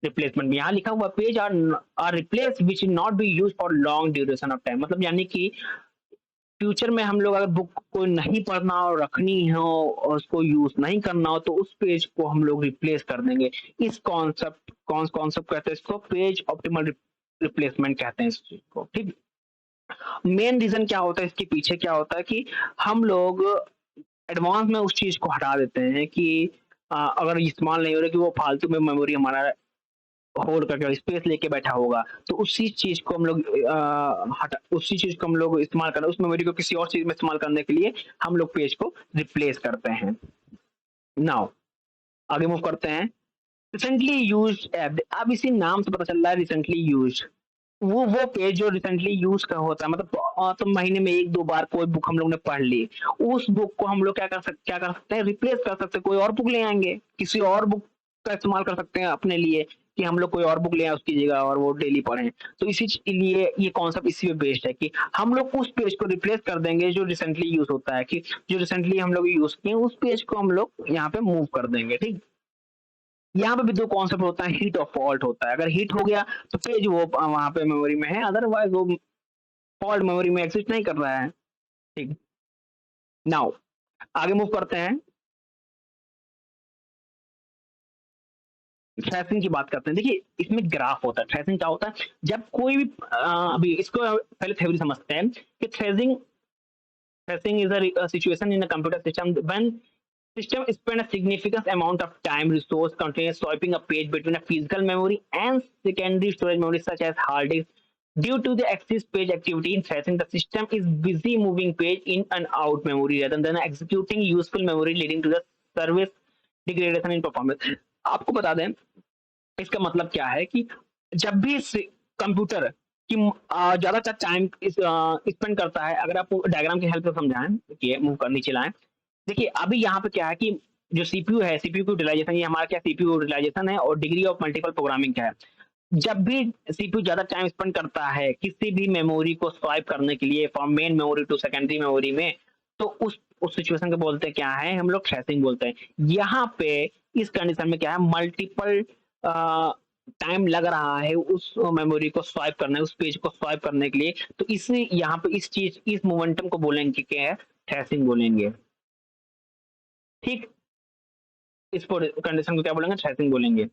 रिप्लेसमेंट में। यहाँ लिखा हुआ page are replace which not be use for long duration of time, मतलब यानी कि फ्यूचर में हम लोग अगर बुक को नहीं पढ़ना और रखनी हो और उसको यूज नहीं करना हो तो उस पेज को हम लोग रिप्लेस कर देंगे। इस कॉन्सेप्ट कहते हैं इसको, पेज ऑप्टिमल रिप्लेसमेंट कहते हैं इस चीज को। ठीक, मेन रीजन क्या होता है इसके पीछे, क्या होता है कि हम लोग एडवांस में उस चीज को हटा देते हैं कि अगर इस्तेमाल नहीं हो रहा कि वो फालतू में मेमोरी हमारा होल्ड करके स्पेस लेके बैठा होगा, तो उसी चीज को हम लोग उसी चीज को हम लोग इस्तेमाल करना, उस मेमोरी को किसी और चीज में इस्तेमाल करने के लिए हम लोग पेज को रिप्लेस करते हैं। नाउ आगे मूव करते हैं, रिसेंटली यूज ऐप। अब इसी नाम से पता चल रहा है रिसेंटली यूज, वो पेज जो रिसेंटली यूज का होता है, मतलब तो महीने में एक दो बार कोई बुक हम लोग ने पढ़ ली, उस बुक को हम लोग क्या कर सकते हैं, रिप्लेस कर सकते हैं, कोई और बुक ले आएंगे, किसी और बुक का इस्तेमाल कर सकते हैं अपने लिए, कि हम लोग कोई और बुक ले आए उसकी जगह और वो डेली पढ़ें। तो इसी लिए ये कॉन्सेप्ट इसी पे बेस्ड है कि हम लोग उस पेज को रिप्लेस कर देंगे जो रिसेंटली यूज होता है, कि जो रिसेंटली हम लोग यूज किए उस पेज को हम लोग यहाँ पे मूव कर देंगे। ठीक, यहाँ पे भी दो कॉन्सेप्ट होता है, हीट और फॉल्ट होता है। अगर हीट हो गया तो पेज वो वहां पे मेमोरी में है, अदरवाइज वो फॉल्ट मेमोरी में एग्जिस्ट नहीं कर रहा है। ठीक, नाउ आगे मूव करते हैं, ट्रेसिंग की बात करते हैं। देखिए इसमें ग्राफ होता है, ट्रेसिंग क्या होता है, जब कोई भी अभी इसको पहले थ्योरी समझते हैं कि tracing is a situation in a computer system when system spend a significant amount of time, resource, continuous swiping a page between a physical memory and secondary storage memory such as hard disk. Due to the excess page activity in tracing, the system is busy moving page in and out memory rather than executing useful memory, leading to the service degradation in performance. आपको बता दें इसका मतलब क्या है कि जब भी कंप्यूटर की ज्यादा टाइम स्पेंड करता है, अगर आपको डायग्राम की हेल्प से समझाएं, देखिए मूव कर नीचे लाएं, देखिए अभी यहाँ पे क्या है कि जो सीपीयू है, सीपीयू की यूटिलाइजेशन, ये हमारा क्या सीपीयू यूटिलाइजेशन है और डिग्री ऑफ मल्टीपल प्रोग्रामिंग क्या है। जब भी सीपीयू ज्यादा टाइम स्पेंड करता है किसी भी मेमोरी को स्वाइप करने के लिए from main memory to secondary memory में, तो उस सिचुएशन को बोलते हैं क्या है, हम लोग थ्रेसिंग बोलते हैं। यहाँ पे इस कंडीशन में क्या है, मल्टीपल टाइम लग रहा है उस मेमोरी को स्वाइप करने, उस पेज को स्वाइप करने के लिए, तो इसी यहाँ पे इस मोमेंटम को बोलेंगे क्या है, थ्रेसिंग बोलेंगे। ठीक, इस कंडीशन को क्या बोलेंगे, थ्रेसिंग बोलेंगे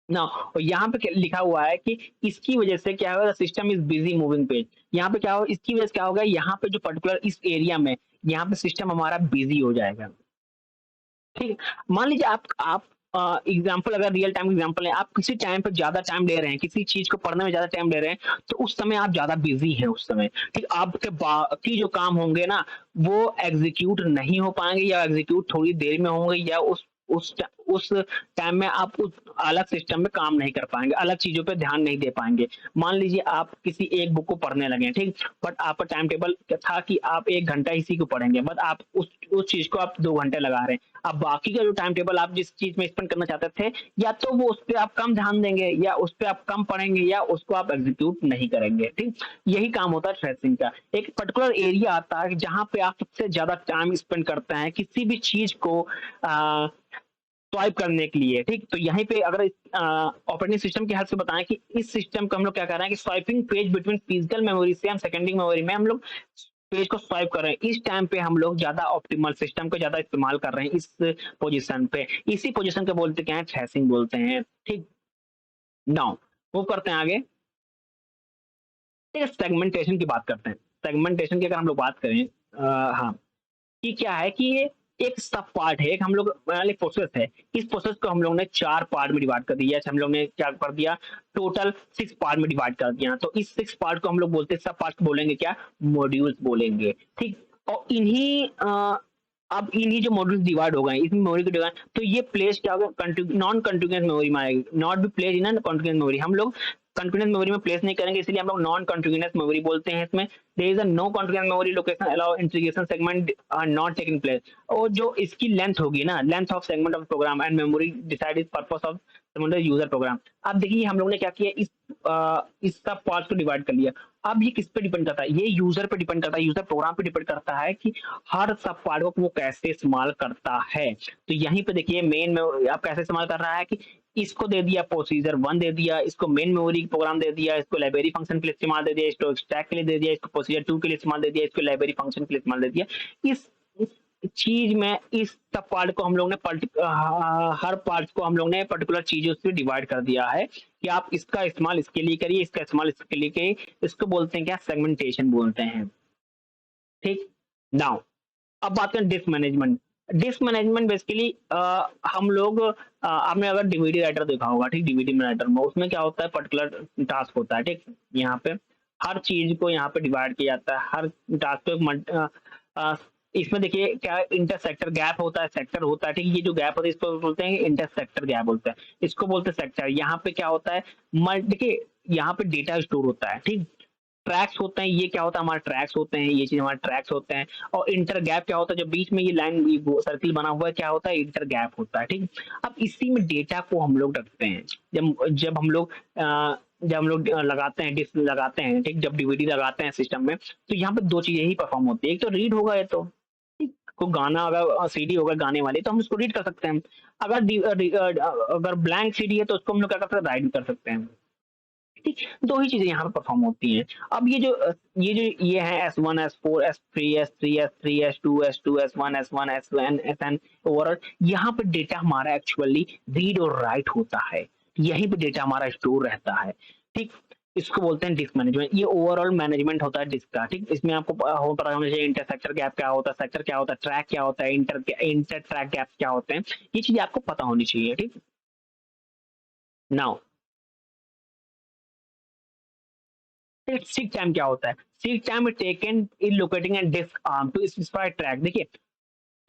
ना। और यहाँ पे लिखा हुआ है कि इसकी वजह से क्या होगा, system is busy moving page. यहाँ पे क्या होगा, इसकी वजह से क्या होगा, यहाँ पे जो पर्टिकुलर इस एरिया में यहाँ पे सिस्टम हमारा बिजी हो जाएगा। ठीक है, मान लीजिए आप एग्जाम्पल, अगर रियल टाइम एग्जाम्पल है, आप किसी टाइम पर ज्यादा टाइम ले रहे हैं, किसी चीज को पढ़ने में ज्यादा टाइम ले रहे हैं, तो उस समय आप ज्यादा बिजी हैं उस समय। ठीक, आपके बाकी जो काम होंगे ना वो एग्जीक्यूट नहीं हो पाएंगे या एग्जीक्यूट थोड़ी देर में होंगे, या उस टाइम में आप उस अलग सिस्टम में काम नहीं कर पाएंगे, अलग चीजों पे ध्यान नहीं दे पाएंगे। मान लीजिए आप किसी एक बुक को पढ़ने लगे, ठीक, बट आपका टाइम टेबल था कि आप 1 घंटा इसी को पढ़ेंगे, बट आप उस चीज को आप 2 घंटे लगा रहे हैं। अब बाकी का जो टाइम टेबल आप जिस चीज में स्पेंड करना चाहते थे, या तो वो उस पर आप कम ध्यान देंगे या उस पर आप कम पढ़ेंगे या उसको आप एग्जीक्यूट नहीं करेंगे। ठीक, यही काम होता है ट्रेसिंग का। एक पर्टिकुलर एरिया आता है जहां पे आप सबसे ज्यादा टाइम स्पेंड करते हैं किसी भी चीज को स्वाइप करने के लिए। ठीक, तो यहीं पे अगर ऑपरेटिंग सिस्टम की हेल्प से बताएं कि इस सिस्टम को हम लोग क्या कर रहे हैं कि swiping page between physical memory से हम सेकेंडरी मेमोरी में हम लोग पेज को स्वाइप कर रहे हैं, इस टाइम पे हम लोग ज्यादा ऑप्टिमल सिस्टम को ज्यादा इस्तेमाल कर रहे हैं इस पोजीशन पे। इसी पोजीशन को बोलते क्या है, थ्रेसिंग बोलते हैं। ठीक, नाउ मूव करते हैं आगे, सेगमेंटेशन की बात करते हैं। सेगमेंटेशन की अगर हम लोग बात करें, हाँ, कि क्या है कि ये एक सब पार्ट है, एक हम लोग एक प्रोसेस है, इस प्रोसेस को हम लोग ने 4 पार्ट में डिवाइड कर दिया। हम लोग ने क्या कर दिया, टोटल 6 पार्ट में डिवाइड कर दिया। तो इस 6 पार्ट को हम लोग बोलते हैं, सब पार्ट को बोलेंगे क्या, मॉड्यूल्स बोलेंगे। ठीक, और इन्हीं अब इन्हीं जो मॉड्यूल्स डिवाइड हो गए इस मेमोरी को डिवाइड, तो ये प्लेस क्या होगा, नॉन कंटिन्यूअस मेमोरी में आएगी, not be place in continuous memory. हम लोग कंटिन्यूअस मेमोरी में प्लेस नहीं करेंगे, इसलिए हम लोग नॉन कंटिन्यूअस मेमोरी बोलते हैं इसमें। There is a no continuous memory location allow integration segment are not taking place. और जो इसकी लेंथ होगी ना, length of segment of program and memory decide is purpose of user program. अब देखिए हम लोग ने क्या किया, इस सब पार्ट को डिवाइड कर लिया। अब ये किस पे डिपेंड करता है, ये यूजर पे डिपेंड करता है, यूजर प्रोग्राम पे डिपेंड करता है कि हर सब पार्ट को वो कैसे इस्तेमाल करता है। तो यहीं पे देखिए मेन में आप कैसे इस्तेमाल कर रहा है कि इसको दे दिया प्रोसीजर 1 दे दिया, इसको मेन मेमोरी प्रोग्राम दे दिया, इसको लाइब्रेरी फंक्शन के लिए इस्तेमाल दे दिया, इसको स्टैक के लिए दे दिया, इसको प्रोसीजर 2 के लिए इस्तेमाल दे दिया, इसको लाइब्रेरी फंक्शन के लिए इस्तेमाल दे दिया। इस चीज में इस सब पार्ट को हम लोग ने हर पार्ट को हम लोग ने पर्टिकुलर चीजों से डिवाइड कर दिया है कि आप इसका इस्तेमाल इसके लिए करिए, इसका इस्तेमाल इसके लिए करिए। इसको बोलते हैं क्या, सेगमेंटेशन बोलते हैं। ठीक। नाउ अब बात करें disc management. Disc management basically हम लोग आपने अगर डीवीडी राइटर देखा होगा, ठीक, डीवीडी राइटर में उसमें क्या होता है, पर्टिकुलर टास्क होता है, ठीक। यहाँ पे हर चीज को यहाँ पे डिवाइड किया जाता है, हर टास्क को इसमें देखिए क्या इंटरसेक्टर गैप होता है, सेक्टर होता है, ठीक। ये जो गैप होता है इसको बोलते हैं इंटरसेक्टर गैप बोलते हैं, इसको बोलते हैं सेक्टर। यहाँ पे क्या होता है, देखिए यहाँ पे डेटा स्टोर होता है, ठीक। ट्रैक्स होते हैं, ये क्या होता है, हमारे ट्रैक्स होते हैं, ये चीज हमारे ट्रैक्स होते हैं। और इंटर गैप क्या होता है, जो बीच में ये लाइन सर्किल बना हुआ है, क्या होता है, इंटर गैप होता है, ठीक। अब इसी में डेटा को हम लोग रखते हैं। जब जब हम लोग लगाते हैं, डिस्क लगाते हैं, ठीक, जब डीवीडी लगाते हैं सिस्टम में, तो यहाँ पे दो चीजें ही परफॉर्म होती है, एक तो रीड होगा, ये तो ठीक, को गाना अगर सीडी होगा गाने वाली तो हम उसको रीड कर सकते हैं। अगर ब्लैंक सीडी है तो उसको हम लोग क्या कर सकते हैं, राइट कर सकते हैं, ठीक। दो ही चीजें यहाँ पे परफॉर्म होती हैं। अब ये है S1 S4 S3 S3 S3 S2 S2 S1 S1 S1 SN overall. यहाँ पे डेटा हमारा एक्चुअली रीड और राइट होता है, यहीं पे डेटा हमारा स्टोर रहता है, ठीक। इसको बोलते हैं डिस्क मैनेजमेंट। ये ओवरऑल मैनेजमेंट होता है डिस्क का, ठीक। इसमें आपको पता होना चाहिए इंटरसेक्टर गैप क्या होता है, सेक्टर क्या होता है, ट्रैक क्या होता है, इंटर ट्रैक गैप क्या होते हैं, ये चीजें आपको पता होनी चाहिए, ठीक। नाउ सीक टाइम क्या होता है, seek time taken in locating and disk arm to specify track. देखिए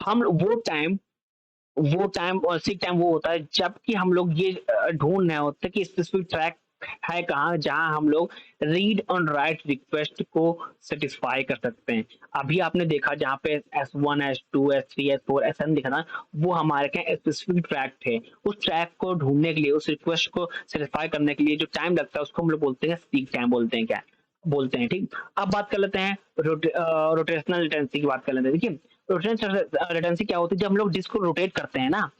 हम वो टाइम और सीक टाइम वो होता है जबकि हम लोग ये ढूंढ रहे होते हैं कि स्पेसिफिक ट्रैक है कहाँ, जहां हम लोग रीड ऑन राइट रिक्वेस्ट को सेटिस्फाई कर सकते हैं। अभी आपने देखा जहाँ पे S1 S2 S3 S4 SN दिखा था, वो हमारे क्या स्पेसिफिक ट्रैक थे। उस ट्रैक को ढूंढने के लिए, उस रिक्वेस्ट को सेटिस्फाई करने के लिए जो टाइम लगता है उसको हम लोग बोलते हैं सीक टाइम बोलते हैं, क्या बोलते हैं, ठीक। अब बात कर लेते हैं रोटेशनल लेटेंसी की बात कर लेते हैं। देखिए रोटेशनल लेटेंसी क्या होती है, जब हम लोग डिस्क को रोटेट करते हैं ना,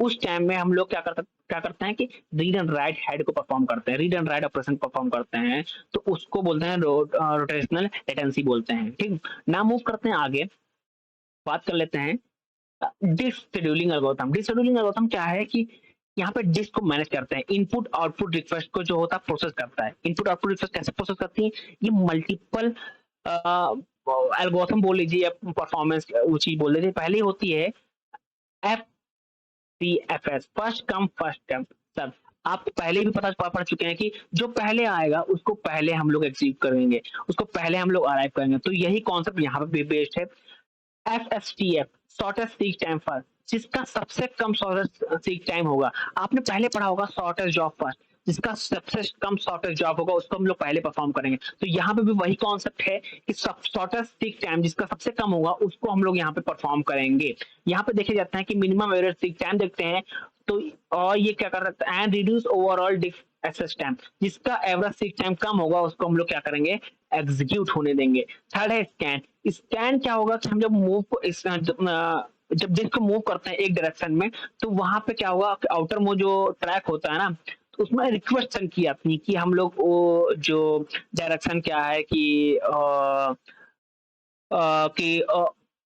उस टाइम में हम लोग क्या करते हैं कि रीड एंड राइट हेड को परफॉर्म करते हैं, read and write operation perform करते हैं, तो उसको बोलते हैं रोटेशनल लेटेंसी बोलते हैं, ठीक। ना मूव करते हैं आगे, बात कर लेते हैं disk scheduling algorithm. Disk scheduling algorithm क्या है कि यहाँ पे डिस्क को मैनेज करते हैं, इनपुट आउटपुट रिक्वेस्ट को जो होता है प्रोसेस करता है। इनपुट आउटपुट रिक्वेस्ट कैसे प्रोसेस करती है, ये मल्टीपल एल्गोरिथम बोल लीजिए या परफॉर्मेंस वो चीज बोल लीजिए, पहले होती है FCFS, first come first serve. आप पहले भी पढ़ चुके हैं कि जो पहले आएगा उसको पहले हम लोग एग्जीक्यूट करेंगे, उसको पहले हम लोग अराइव करेंगे, तो यही कॉन्सेप्ट यहाँ पे बेस्ड है। FSTF, shortest seek time first, जिसका सबसे कम शॉर्टेस्ट सीक टाइम होगा। आपने पहले पढ़ा होगा शॉर्टेस्ट जॉब फर्स्ट, जिसका सबसे कम शॉर्टेस्ट जॉब होगा उसको हम लोग पहले परफॉर्म करेंगे। तो यहाँ पे भी वही कॉन्सेप्ट है कि शॉर्टेस्ट सीक टाइम जिसका सबसे कम होगा उसको हम लोग यहाँ पे परफॉर्म करेंगे। यहाँ पे देखे जाते हैं कि मिनिमम एवरेज सीक टाइम देखते हैं, तो और ये क्या कर सकता है, and reduce overall access time, जिसका एवरेज सीक टाइम कम होगा उसको हम लोग क्या करेंगे, एग्जीक्यूट होने देंगे। थर्ड है स्कैन। स्कैन क्या होगा कि हम जब मूव को जब डिस्क को मूव करते हैं एक डायरेक्शन में, तो वहां पे क्या होगा, आउटर में जो ट्रैक होता है ना, तो उसमें रिक्वेस्ट सेंड की जाती है कि हम लोग वो जो डायरेक्शन क्या है कि कि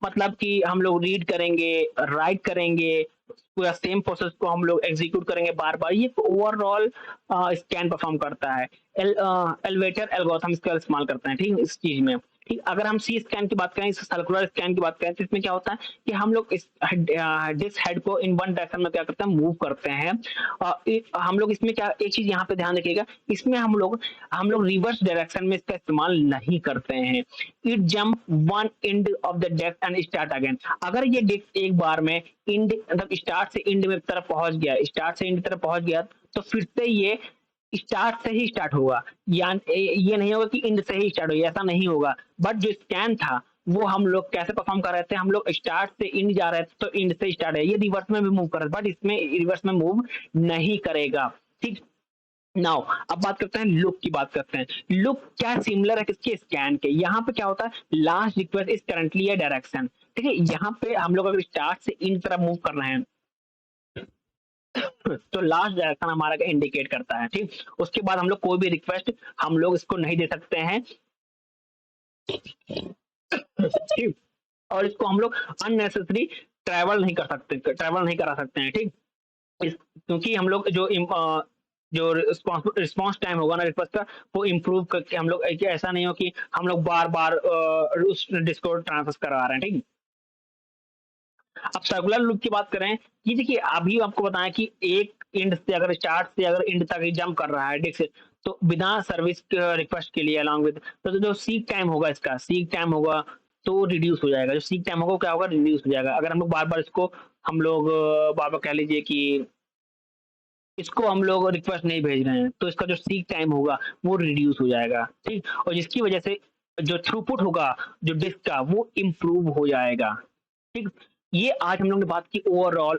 मतलब कि हम लोग रीड करेंगे, राइट करेंगे, पूरा सेम प्रोसेस को हम लोग एग्जीक्यूट करेंगे बार बार। ये ओवरऑल स्कैन परफॉर्म करता है। एलिवेटर एल्गोरिथम इसका इस्तेमाल करते हैं, ठीक, इस चीज में, ठीक, अगर हम सी स्कैन की बात करें, इस सर्कुलर स्कैन की बात करें, तो इसमें क्या होता है कि हम लोग इस डिस्क हेड को इन वन डायरेक्शन में क्या करते हैं, मूव करते हैं। हम लोग इसमें क्या, एक चीज यहाँ पे ध्यान रखिएगा, इसमें हम लोग रिवर्स डायरेक्शन में इसका इस्तेमाल नहीं करते हैं। It jump one end of the desk and start again. अगर ये डिस्क एक बार में इंड मतलब स्टार्ट से इंड में तरफ पहुंच गया, स्टार्ट से इंड तरफ पहुंच गया, तो फिर से ये स्टार्ट से ही स्टार्ट होगा, या ये नहीं होगा कि इंड से ही स्टार्ट होगा, ऐसा नहीं होगा। बट जो स्कैन था वो हम लोग कैसे परफॉर्म कर रहे थे, हम लोग स्टार्ट से इंड जा रहे थे तो इंड से स्टार्ट है, ये रिवर्स में भी मूव कर रहे थे, बट इसमें रिवर्स में मूव नहीं करेगा। ठीक, नाउ अब बात करते हैं लुक की, बात करते हैं लुक क्या सिमिलर है किसके, स्कैन के। यहाँ पे क्या होता है, last request is currently A direction. ठीक है, यहाँ पे हम लोग अगर स्टार्ट से इन तरफ मूव कर रहे हैं तो लास्ट डायरेक्शन हमारा इंडिकेट करता है। ठीक, उसके बाद हम लोग कोई भी रिक्वेस्ट हम लोग इसको नहीं दे सकते हैं। ठीक, और इसको हम लोग अननेसेसरी ट्रैवल नहीं करा सकते हैं। ठीक, क्योंकि हम लोग जो रिस्पॉन्स टाइम होगा ना रिक्वेस्ट का, वो इम्प्रूव करके हम लोग, ऐसा नहीं हो कि हम लोग बार बार उस डिस्कॉर्ड ट्रांसफर करा रहे हैं। ठीक, अब सर्कुलर लूप की बात करें, ये देखिए अभी आपको बताया कि एक इंड से अगर स्टार्ट से अगर इंड तक जंप कर रहा है डिस्क, तो बिना सर्विस रिक्वेस्ट के लिए अलॉन्ग विद, तो जो सीक टाइम होगा, इसका सीक टाइम होगा तो रिड्यूस हो जाएगा। जो सीक टाइम होगा क्या होगा, रिड्यूस हो जाएगा। अगर हम लोग बार बार इसको हम लोग बार बार कह लीजिए कि इसको हम लोग रिक्वेस्ट नहीं भेज रहे हैं, तो इसका जो सीक टाइम होगा वो रिड्यूस हो जाएगा। ठीक, और जिसकी वजह से जो थ्रूपुट होगा जो डिस्क का, वो इम्प्रूव हो जाएगा। ठीक, ये आज हम लोग ने बात की ओवरऑल